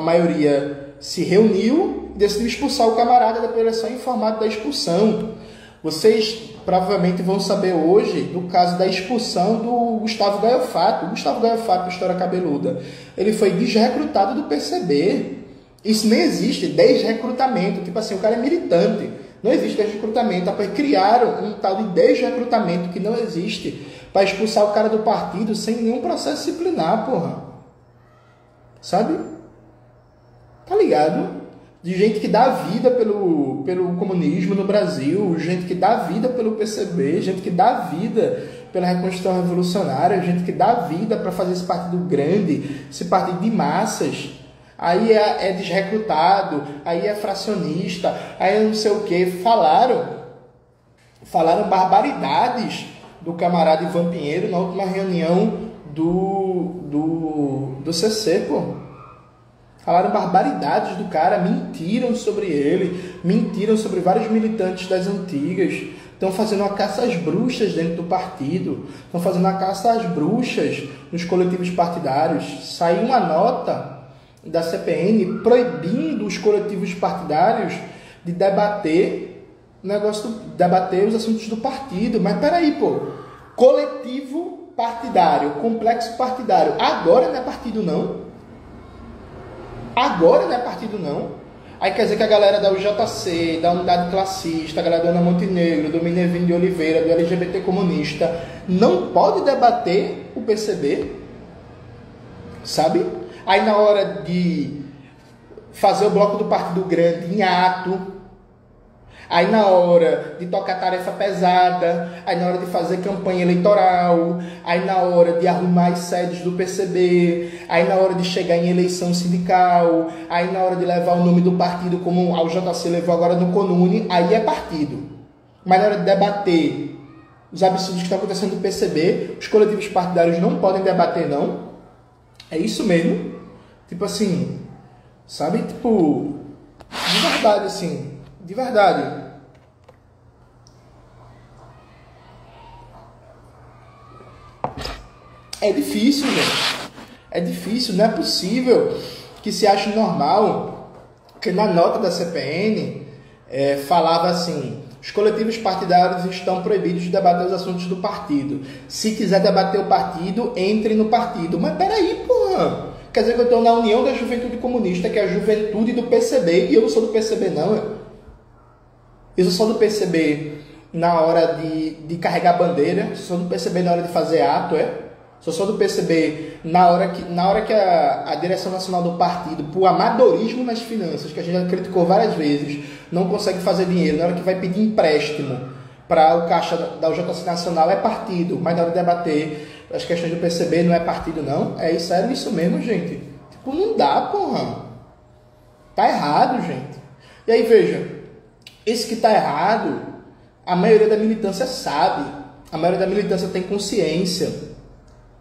maioria se reuniu e decidiu expulsar o camarada, depois ele é só informado da expulsão. Vocês provavelmente vão saber hoje do caso da expulsão do Gustavo Gaia Fato. O Gustavo Gaia Fato, da História Cabeluda, ele foi desrecrutado do PCB. Isso nem existe, desrecrutamento. Tipo assim, o cara é militante. Não existe desrecrutamento. Depois criaram um tal de desrecrutamento que não existe para expulsar o cara do partido sem nenhum processo disciplinar, porra. Sabe? Tá ligado? De gente que dá vida pelo comunismo no Brasil, gente que dá vida pelo PCB, gente que dá vida pela Reconstrução Revolucionária, gente que dá vida para fazer esse partido grande, esse partido de massas. Aí é desrecrutado, aí é fracionista, aí é não sei o que. Falaram barbaridades do camarada Ivan Pinheiro na última reunião do CC, pô. Falaram barbaridades do cara, mentiram sobre ele, mentiram sobre vários militantes das antigas. Estão fazendo uma caça às bruxas dentro do partido, estão fazendo uma caça às bruxas nos coletivos partidários. Saiu uma nota da CPN proibindo os coletivos partidários de debater debater os assuntos do partido. Mas peraí, pô, coletivo partidário, complexo partidário, agora não é partido não? Agora não é partido não? Aí quer dizer que a galera da UJC, da Unidade Classista, a galera da Ana Montenegro, do Minervino de Oliveira, do LGBT Comunista, não pode debater o PCB? Sabe? Aí na hora de fazer o bloco do Partido Grande em ato, aí na hora de tocar tarefa pesada, aí na hora de fazer campanha eleitoral, aí na hora de arrumar as sedes do PCB, aí na hora de chegar em eleição sindical, aí na hora de levar o nome do partido como a UJC levou agora no CONUNE, aí é partido. Mas na hora de debater os absurdos que estão acontecendo no PCB, os coletivos partidários não podem debater não. É isso mesmo. Tipo assim, sabe? Tipo, de verdade assim. De verdade. É difícil, gente. É difícil. Não é possível que se ache normal que na nota da CPN falava assim: os coletivos partidários estão proibidos de debater os assuntos do partido. Se quiser debater o partido, entre no partido. Mas peraí, porra. Quer dizer que eu estou na União da Juventude Comunista, que é a juventude do PCB, e eu não sou do PCB não, eu sou só do PCB na hora de carregar bandeira, sou do PCB na hora de fazer ato, Sou só do PCB na hora que a direção nacional do partido, por amadorismo nas finanças, que a gente já criticou várias vezes, não consegue fazer dinheiro, na hora que vai pedir empréstimo para o caixa da UJC Nacional é partido, mas na hora de debater as questões do PCB não é partido não. É sério isso mesmo, gente? Tipo, não dá, porra. Tá errado, gente. E aí, veja, esse que está errado, a maioria da militância sabe. A maioria da militância tem consciência.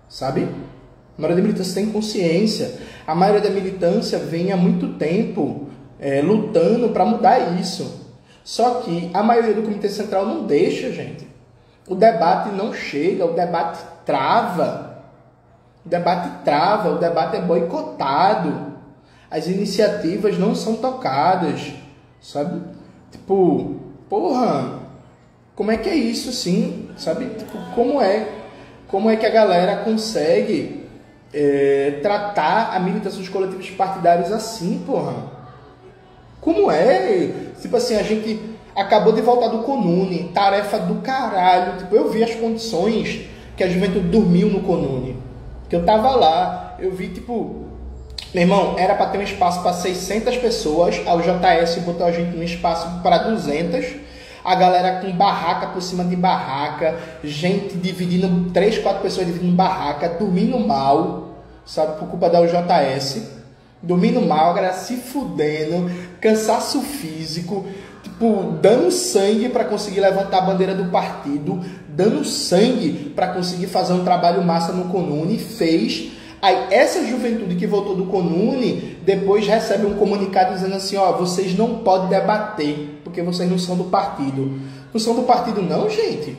Sabe? A maioria da militância tem consciência. A maioria da militância vem há muito tempo lutando para mudar isso. Só que a maioria do Comitê Central não deixa, gente. O debate não chega, o debate trava. O debate é boicotado. As iniciativas não são tocadas. Sabe? Tipo, porra, como é que é isso, sim? Sabe? Tipo, como é que a galera consegue tratar a militância dos coletivos partidários assim, porra? Como é? Tipo assim, a gente acabou de voltar do CONUNE, tarefa do caralho. Tipo, eu vi as condições que a juventude dormiu no CONUNE. Que eu tava lá, eu vi, tipo... Meu irmão, era para ter um espaço para 600 pessoas, a UJS botou a gente num espaço para 200, a galera com barraca por cima de barraca, gente dividindo, 3, 4 pessoas dividindo barraca, dormindo mal, sabe, por culpa da UJS, dormindo mal, a galera se fudendo, cansaço físico, tipo, dando sangue para conseguir levantar a bandeira do partido, dando sangue para conseguir fazer um trabalho massa no CONUNE, fez. Aí essa juventude que voltou do CONUNE depois recebe um comunicado dizendo assim, ó, vocês não podem debater, porque vocês não são do partido. Não são do partido não, gente.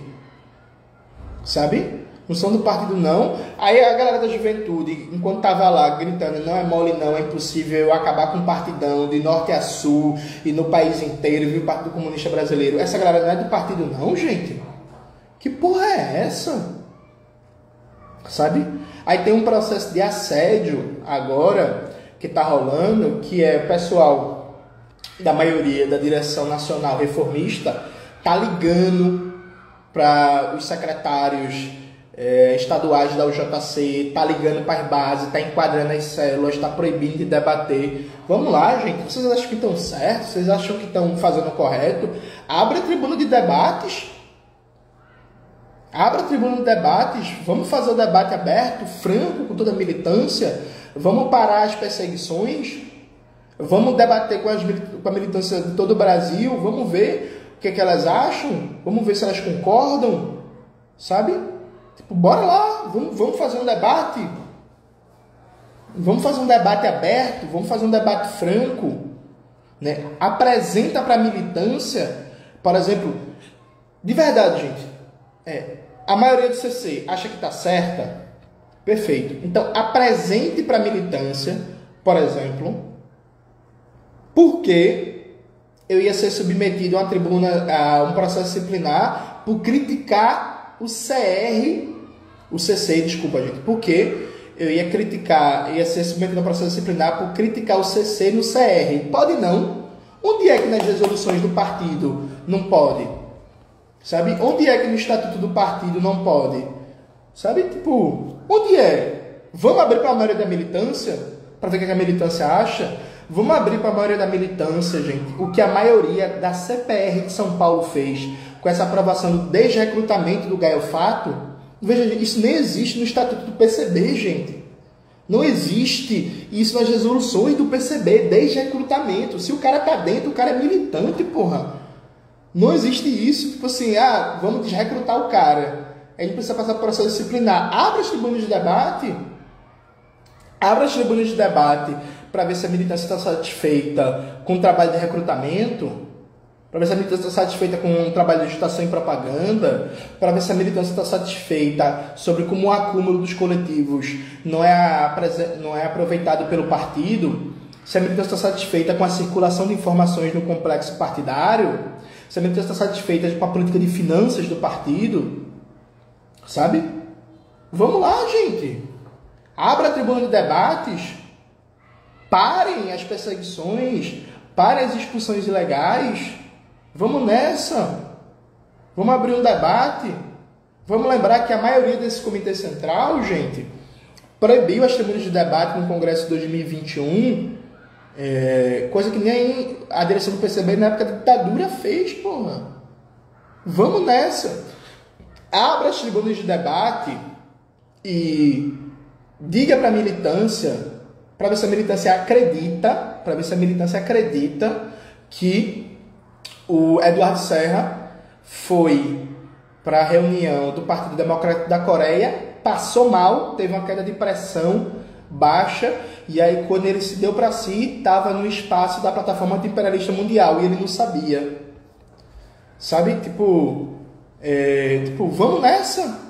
Sabe? Não são do partido não. Aí a galera da juventude, enquanto tava lá gritando, não é mole não, é impossível acabar com um partidão de norte a sul e no país inteiro, viu, o Partido Comunista Brasileiro. Essa galera não é do partido não, gente. Que porra é essa? Sabe? Aí tem um processo de assédio agora que está rolando, que é o pessoal da maioria da direção nacional reformista tá ligando para os secretários estaduais da UJC, tá ligando para as bases, tá enquadrando as células, tá proibindo de debater. Vamos lá, gente. Vocês acham que estão certos? Vocês acham que estão fazendo o correto? Abre a tribuna de debates. Abra a tribuna de debates, vamos fazer o debate aberto, franco, com toda a militância, vamos parar as perseguições, vamos debater com a militância de todo o Brasil, vamos ver o que elas acham, vamos ver se elas concordam, sabe? Tipo, bora lá, vamos fazer um debate. Vamos fazer um debate aberto, vamos fazer um debate franco, né? Apresenta para a militância, por exemplo, de verdade, gente, a maioria do CC acha que está certa, perfeito. Então, apresente para a militância, por exemplo, por que eu ia ser submetido a uma tribuna, a um processo disciplinar por criticar o CC, desculpa, gente, porque eu ia ser submetido a um processo disciplinar por criticar o CC no CR. Pode não. Onde é que nas resoluções do partido não pode? Sabe? Onde é que no estatuto do partido não pode? Sabe? Tipo, onde é? Vamos abrir para a maioria da militância? Para ver o que a militância acha? Vamos abrir para a maioria da militância, gente, o que a maioria da CPR de São Paulo fez com essa aprovação do desrecrutamento do Gaiofato. Veja, isso nem existe no estatuto do PCB, gente. Não existe isso nas resoluções do PCB, desrecrutamento. Se o cara tá dentro, o cara é militante, porra. Não existe isso, tipo assim, vamos desrecrutar o cara. A gente precisa passar por processo disciplinar. Abra as tribunas de debate. Abra as tribunas de debate para ver se a militância está satisfeita com o trabalho de recrutamento, para ver se a militância está satisfeita com o trabalho de agitação e propaganda, para ver se a militância está satisfeita sobre como o acúmulo dos coletivos não é aproveitado pelo partido, se a militância está satisfeita com a circulação de informações no complexo partidário, se a militância está satisfeita com a política de finanças do partido, sabe? Vamos lá, gente. Abra a tribuna de debates, parem as perseguições, parem as expulsões ilegais. Vamos nessa. Vamos abrir um debate. Vamos lembrar que a maioria desse comitê central, gente, proibiu as tribunas de debate no Congresso de 2021, coisa que nem a direção do PCB na época da ditadura fez, porra. Vamos nessa. Abra as tribunas de debate e diga para a militância, para ver se a militância acredita, que o Eduardo Serra foi para a reunião do Partido Democrático da Coreia, passou mal, teve uma queda de pressão baixa, e aí quando ele se deu para si, estava no espaço da plataforma anti-imperialista mundial, e ele não sabia. Sabe? Tipo, vamos nessa.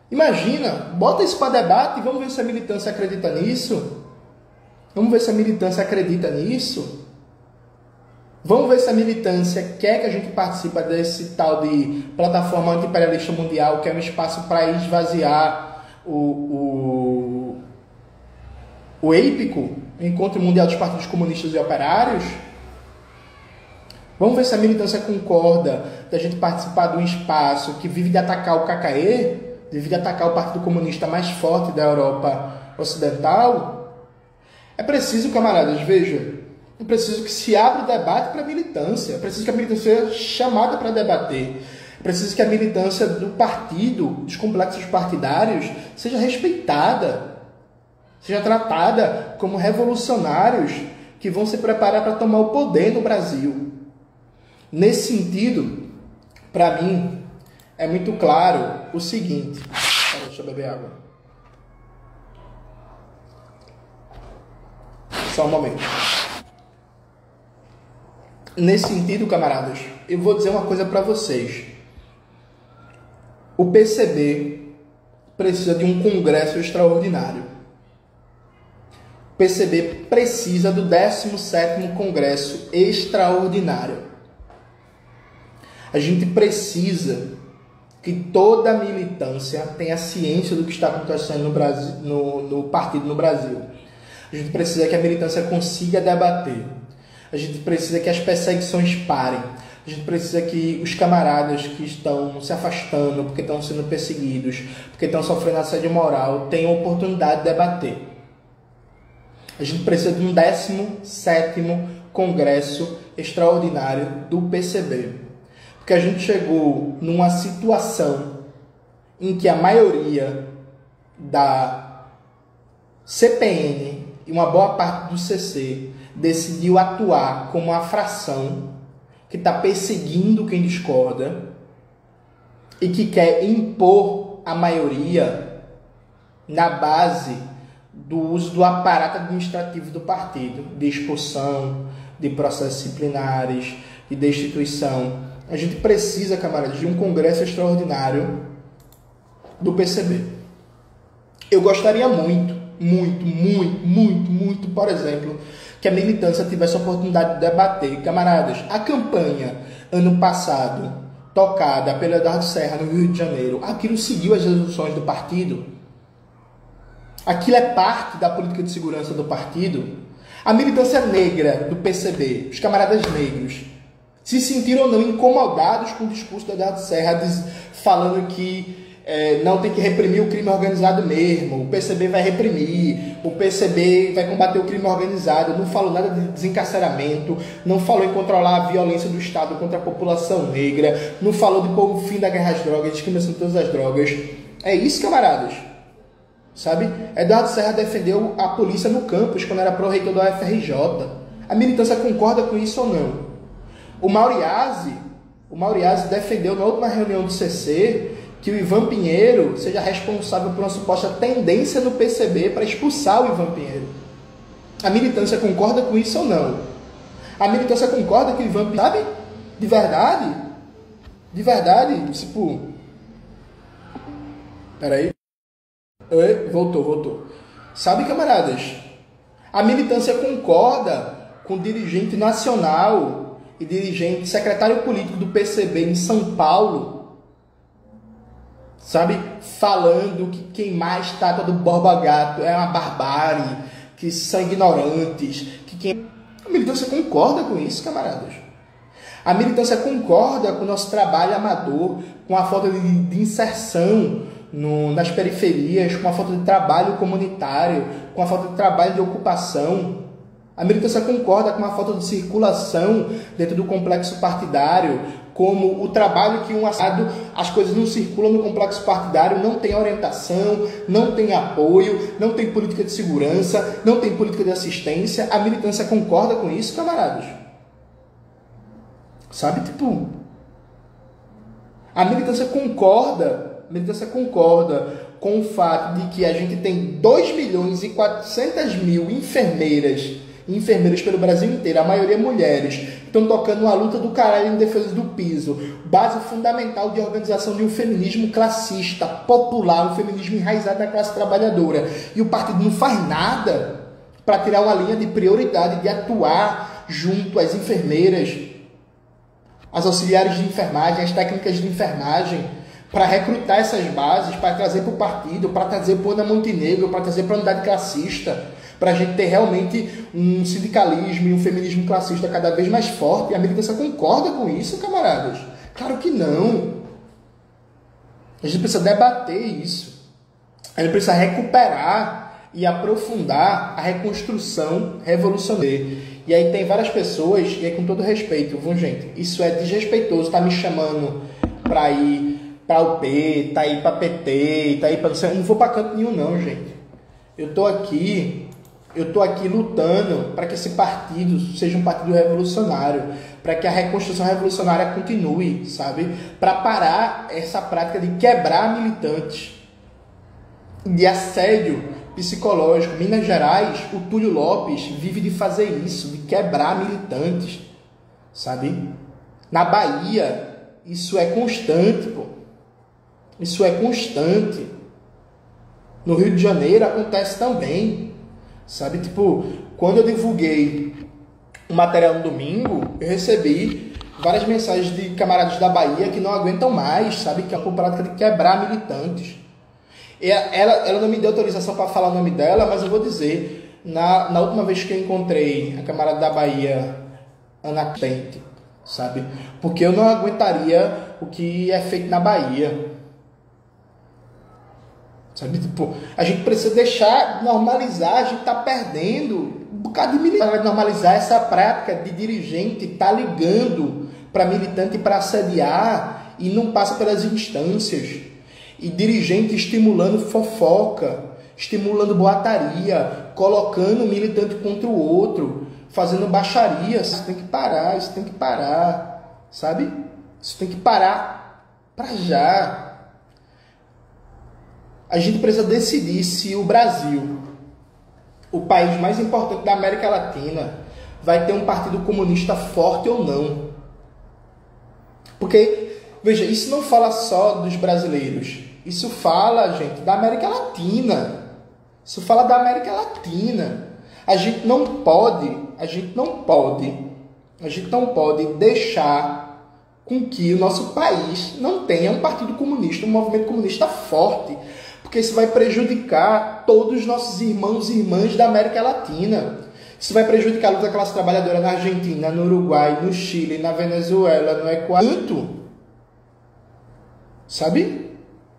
Imagina, bota isso para debate e vamos ver se a militância acredita nisso. Vamos ver se a militância acredita nisso. Vamos ver se a militância quer que a gente participe desse tal de plataforma anti-imperialista mundial, que é um espaço para esvaziar o EIPCO, Encontro Mundial dos Partidos Comunistas e Operários. Vamos ver se a militância concorda da gente participar de um espaço que vive de atacar o KKE, vive de atacar o Partido Comunista mais forte da Europa Ocidental. É preciso, camaradas, veja, é preciso que se abra o debate para a militância, é preciso que a militância seja chamada para debater, é preciso que a militância do partido, dos complexos partidários, seja respeitada, seja tratada como revolucionários que vão se preparar para tomar o poder no Brasil. Nesse sentido, para mim, é muito claro o seguinte. Deixa eu beber água. Só um momento. Nesse sentido, camaradas, eu vou dizer uma coisa para vocês. O PCB precisa de um congresso extraordinário. O PCB precisa do 17º Congresso Extraordinário. A gente precisa que toda a militância tenha ciência do que está acontecendo no Brasil, no partido no Brasil. A gente precisa que a militância consiga debater. A gente precisa que as perseguições parem. A gente precisa que os camaradas que estão se afastando porque estão sendo perseguidos, porque estão sofrendo assédio moral, tenham a oportunidade de debater. A gente precisa de um 17º Congresso Extraordinário do PCB. Porque a gente chegou numa situação em que a maioria da CPN e uma boa parte do CC decidiu atuar como uma fração que está perseguindo quem discorda e que quer impor a maioria na base do uso do aparato administrativo do partido, de expulsão, de processos disciplinares, de destituição. A gente precisa, camaradas, de um congresso extraordinário do PCB. Eu gostaria muito, por exemplo, que a militância tivesse a oportunidade de debater. Camaradas, a campanha ano passado, tocada pelo Eduardo Serra no Rio de Janeiro, aquilo seguiu as resoluções do partido? Aquilo é parte da política de segurança do partido? A militância negra do PCB, os camaradas negros, se sentiram ou não incomodados com o discurso do Eduardo Serra falando que não tem que reprimir o crime organizado mesmo, o PCB vai reprimir, o PCB vai combater o crime organizado, não falou nada de desencarceramento, não falou em controlar a violência do Estado contra a população negra, não falou de pôr o fim da guerra às drogas, discriminação de todas as drogas. É isso, camaradas. Sabe? Eduardo Serra defendeu a polícia no campus quando era pró-reitor da UFRJ. A militância concorda com isso ou não? O Mauriase defendeu na última reunião do CC que o Ivan Pinheiro seja responsável por uma suposta tendência do PCB para expulsar o Ivan Pinheiro. A militância concorda com isso ou não? A militância concorda que o Ivan Pinheiro... Sabe? De verdade? De verdade? Tipo... Peraí. Voltou. Sabe, camaradas? A militância concorda com o dirigente nacional e dirigente, secretário político do PCB em São Paulo, sabe? Falando que queimar a estátua do Borba Gato é uma barbárie, que são ignorantes, A militância concorda com isso, camaradas. A militância concorda com o nosso trabalho amador, com a falta de inserção nas periferias, com a falta de trabalho comunitário, com a falta de trabalho de ocupação. A militância concorda com a falta de circulação dentro do complexo partidário, como o trabalho que as coisas não circulam no complexo partidário, não tem orientação, não tem apoio, não tem política de segurança, não tem política de assistência. A militância concorda com isso, camaradas? Sabe, tipo... A militância concorda com o fato de que a gente tem 2.400.000 enfermeiras pelo Brasil inteiro, a maioria mulheres, estão tocando uma luta do caralho em defesa do piso, base fundamental de organização de um feminismo classista, popular, um feminismo enraizado na classe trabalhadora, e o partido não faz nada para tirar uma linha de prioridade, de atuar junto às enfermeiras, às auxiliares de enfermagem, às técnicas de enfermagem, para recrutar essas bases, para trazer para o partido, para trazer para o Ana Montenegro, para trazer para a unidade classista, para a gente ter realmente um sindicalismo e um feminismo classista cada vez mais forte. E a militância concorda com isso, camaradas? Claro que não. A gente precisa debater isso. A gente precisa recuperar e aprofundar a reconstrução revolucionária. E aí tem várias pessoas, e aí com todo respeito, viu, gente? Isso é desrespeitoso, tá me chamando para ir para o P, tá aí para PT, tá aí para... Eu não vou para canto nenhum não, gente. Eu tô aqui lutando para que esse partido seja um partido revolucionário, para que a reconstrução revolucionária continue, sabe? Para parar essa prática de quebrar militantes, de assédio psicológico. Minas Gerais, o Túlio Lopes vive de fazer isso, de quebrar militantes, sabe? Na Bahia, isso é constante, pô. Isso é constante. No Rio de Janeiro acontece também, sabe? Tipo, quando eu divulguei o material no domingo, eu recebi várias mensagens de camaradas da Bahia que não aguentam mais, sabe? Que é uma prática de quebrar militantes. Ela não me deu autorização para falar o nome dela, mas eu vou dizer, na última vez que eu encontrei a camarada da Bahia, Ana Tente, sabe? Porque eu não aguentaria o que é feito na Bahia. Sabe? Tipo, a gente precisa deixar normalizar, a gente tá perdendo um bocado de militante. Normalizar essa prática de dirigente tá ligando para militante para assediar e não passa pelas instâncias. E dirigente estimulando fofoca, estimulando boataria, colocando o militante contra o outro, fazendo baixaria. Isso tem que parar, sabe? Isso tem que parar para já. A gente precisa decidir se o Brasil o país mais importante da América Latina vai ter um partido comunista forte ou não. Porque, veja, isso não fala só dos brasileiros. Isso fala, gente, da América Latina. Isso fala da América Latina. A gente não pode deixar com que o nosso país não tenha um partido comunista, um movimento comunista forte. Porque isso vai prejudicar todos os nossos irmãos e irmãs da América Latina. Isso vai prejudicar a luta da classe trabalhadora na Argentina, no Uruguai, no Chile, na Venezuela, no Equador. Sabe?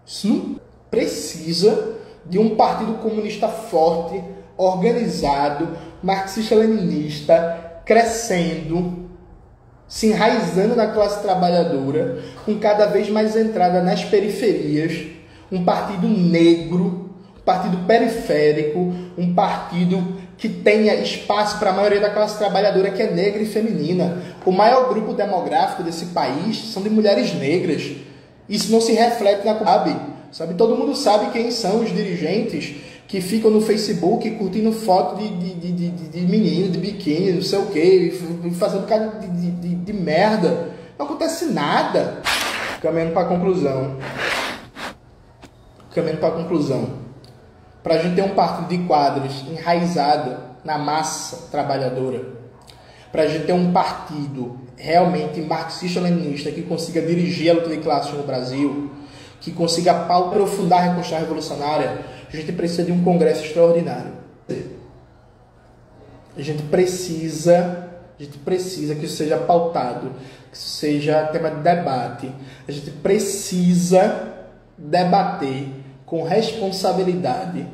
Isso não precisa de um partido comunista forte, organizado, marxista-leninista, crescendo, se enraizando na classe trabalhadora, com cada vez mais entrada nas periferias, um partido negro, um partido periférico, um partido que tenha espaço para a maioria da classe trabalhadora que é negra e feminina. O maior grupo demográfico desse país são de mulheres negras. Isso não se reflete na sabe? Todo mundo sabe quem são os dirigentes que ficam no Facebook curtindo foto de menino, de biquíni, não sei o quê, fazendo um bocado de merda. Não acontece nada. Caminhando para a conclusão. Para a gente ter um partido de quadros enraizado na massa trabalhadora, para a gente ter um partido realmente marxista-leninista que consiga dirigir a luta de classes no Brasil, que consiga aprofundar a reconstrução revolucionária, a gente precisa de um congresso extraordinário. A gente precisa que isso seja pautado, que isso seja tema de debate. A gente precisa debater com responsabilidade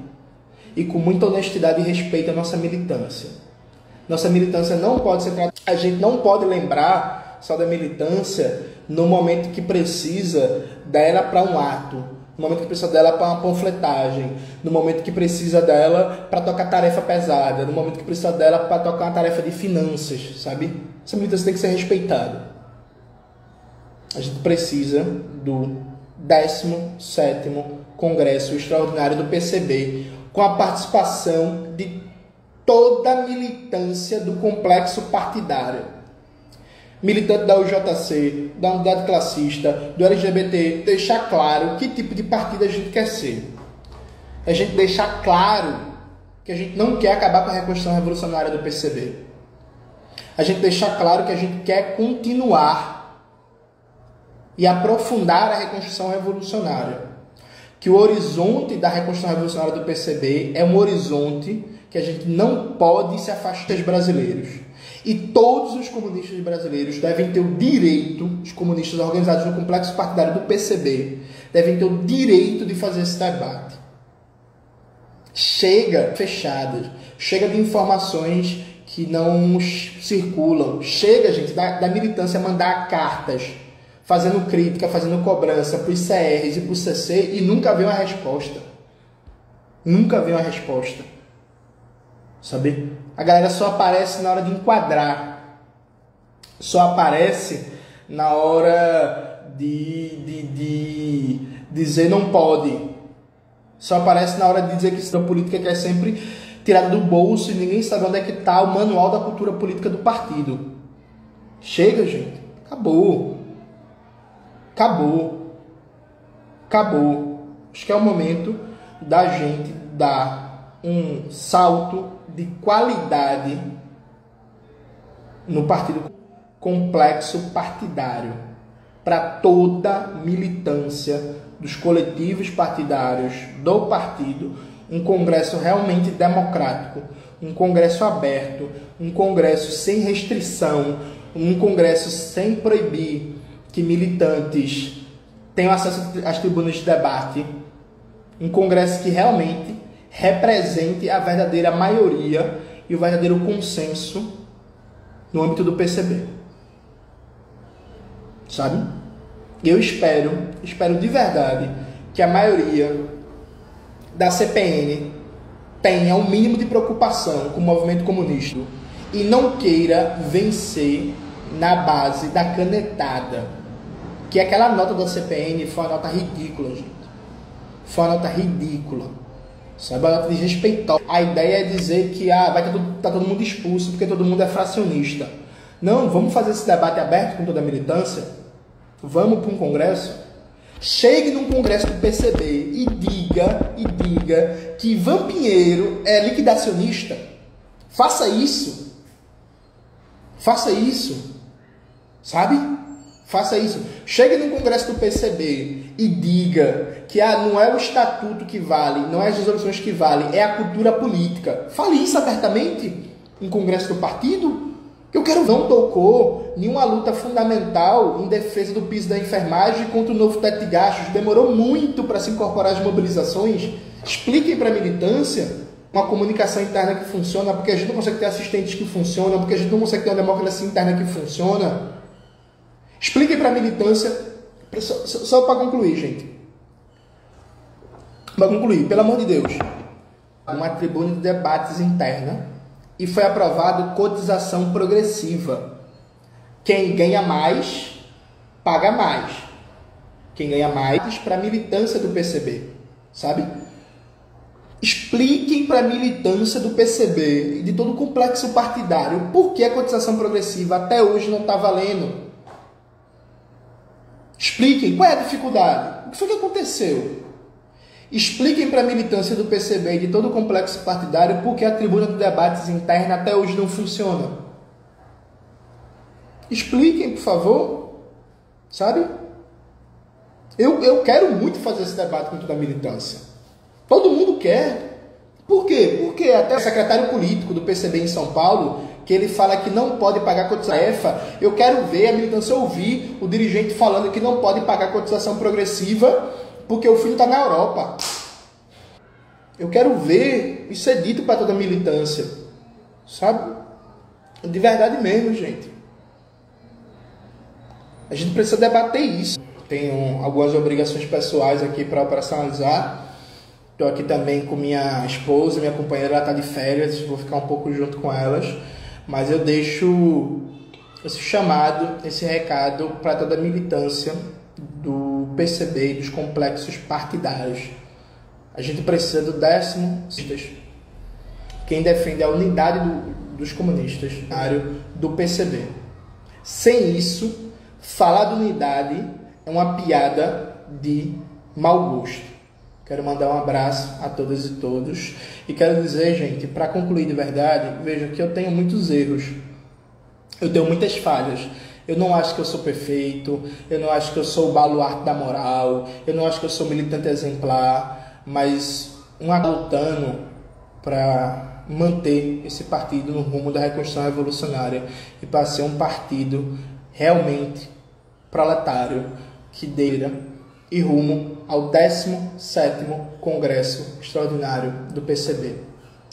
e com muita honestidade e respeito à nossa militância. Nossa militância não pode ser tratada. A gente não pode lembrar só da militância no momento que precisa dela para um ato, no momento que precisa dela para uma panfletagem, no momento que precisa dela para tocar tarefa pesada, no momento que precisa dela para tocar uma tarefa de finanças, sabe? Essa militância tem que ser respeitada. A gente precisa do 17º Congresso Extraordinário do PCB, com a participação de toda a militância do complexo partidário. Militante da UJC, da unidade classista, do LGBT, deixar claro que tipo de partido a gente quer ser. A gente deixar claro que a gente não quer acabar com a reconstrução revolucionária do PCB. A gente deixar claro que a gente quer continuar e aprofundar a reconstrução revolucionária. Que o horizonte da reconstrução revolucionária do PCB é um horizonte que a gente não pode se afastar dos brasileiros. E todos os comunistas brasileiros devem ter o direito, os comunistas organizados no complexo partidário do PCB, devem ter o direito de fazer esse debate. Chega fechadas, chega de informações que não circulam, chega, gente, da militância mandar cartas, fazendo crítica, fazendo cobrança para os CRs e para o CC e nunca vê uma resposta. Nunca vê uma resposta. Sabe? A galera só aparece na hora de enquadrar. Só aparece na hora de dizer não pode. Só aparece na hora de dizer que isso é política que é sempre tirada do bolso e ninguém sabe onde é que está o manual da cultura política do partido. Chega, gente. Acabou. Acabou. Acabou. Acho que é o momento da gente dar um salto de qualidade no partido complexo partidário para toda militância dos coletivos partidários do partido, um congresso realmente democrático, um congresso aberto, um congresso sem restrição, um congresso sem proibir que militantes tenham acesso às tribunas de debate, um congresso que realmente represente a verdadeira maioria e o verdadeiro consenso no âmbito do PCB. Sabe? Eu espero de verdade que a maioria da CPN tenha um mínimo de preocupação com o movimento comunista e não queira vencer na base da canetada. Que aquela nota da CPN foi uma nota ridícula, gente. Foi uma nota ridícula. sabe? Ela diz respeitosa. A ideia é dizer que vai tá todo mundo expulso porque todo mundo é fracionista. Não, vamos fazer esse debate aberto com toda a militância. Vamos para um congresso. Chegue num congresso do PCB e diga que Ivan Pinheiro é liquidacionista. Faça isso. Faça isso. Sabe? Faça isso. Chegue num congresso do PCB e diga que não é o estatuto que vale, não é as resoluções que valem, é a cultura política. Fale isso abertamente em congresso do partido. Não tocou nenhuma luta fundamental em defesa do piso da enfermagem contra o novo teto de gastos. Demorou muito para se incorporar às mobilizações. Expliquem para a militância uma comunicação interna que funciona, porque a gente não consegue ter assistentes que funcionam, porque a gente não consegue ter uma democracia interna que funciona. Expliquem para a militância, só para concluir, gente. Para concluir, pelo amor de Deus, uma tribuna de debates interna e foi aprovado cotização progressiva. Quem ganha mais, paga mais. Quem ganha mais para a militância do PCB, sabe? Expliquem para a militância do PCB e de todo o complexo partidário por que a cotização progressiva até hoje não está valendo. Expliquem qual é a dificuldade. O que foi que aconteceu? Expliquem para a militância do PCB e de todo o complexo partidário por que a tribuna de debates interna até hoje não funciona. Expliquem, por favor. Sabe? Eu quero muito fazer esse debate com toda a militância. Todo mundo quer. Por quê? Porque até o secretário político do PCB em São Paulo, que ele fala que não pode pagar cotização, eu quero ver a militância ouvir o dirigente falando que não pode pagar cotização progressiva porque o filho está na Europa. Eu quero ver isso ser dito para toda a militância. Sabe? De verdade mesmo, gente. A gente precisa debater isso. Tenho algumas obrigações pessoais aqui para operacionalizar. Estou aqui também com minha esposa, minha companheira, ela está de férias, vou ficar um pouco junto com elas. Mas eu deixo esse chamado, esse recado para toda a militância do PCB e dos complexos partidários. A gente precisa do 10º. Quem defende a unidade dos comunistas, do PCB. Sem isso, falar de unidade é uma piada de mau gosto. Quero mandar um abraço a todas e todos. E quero dizer, gente, para concluir de verdade, veja que eu tenho muitos erros. Eu tenho muitas falhas. Eu não acho que eu sou perfeito. Eu não acho que eu sou o baluarte da moral. Eu não acho que eu sou militante exemplar. Mas lutando para manter esse partido no rumo da reconstrução revolucionária e para ser um partido realmente proletário que dê e rumo ao 17º Congresso Extraordinário do PCB.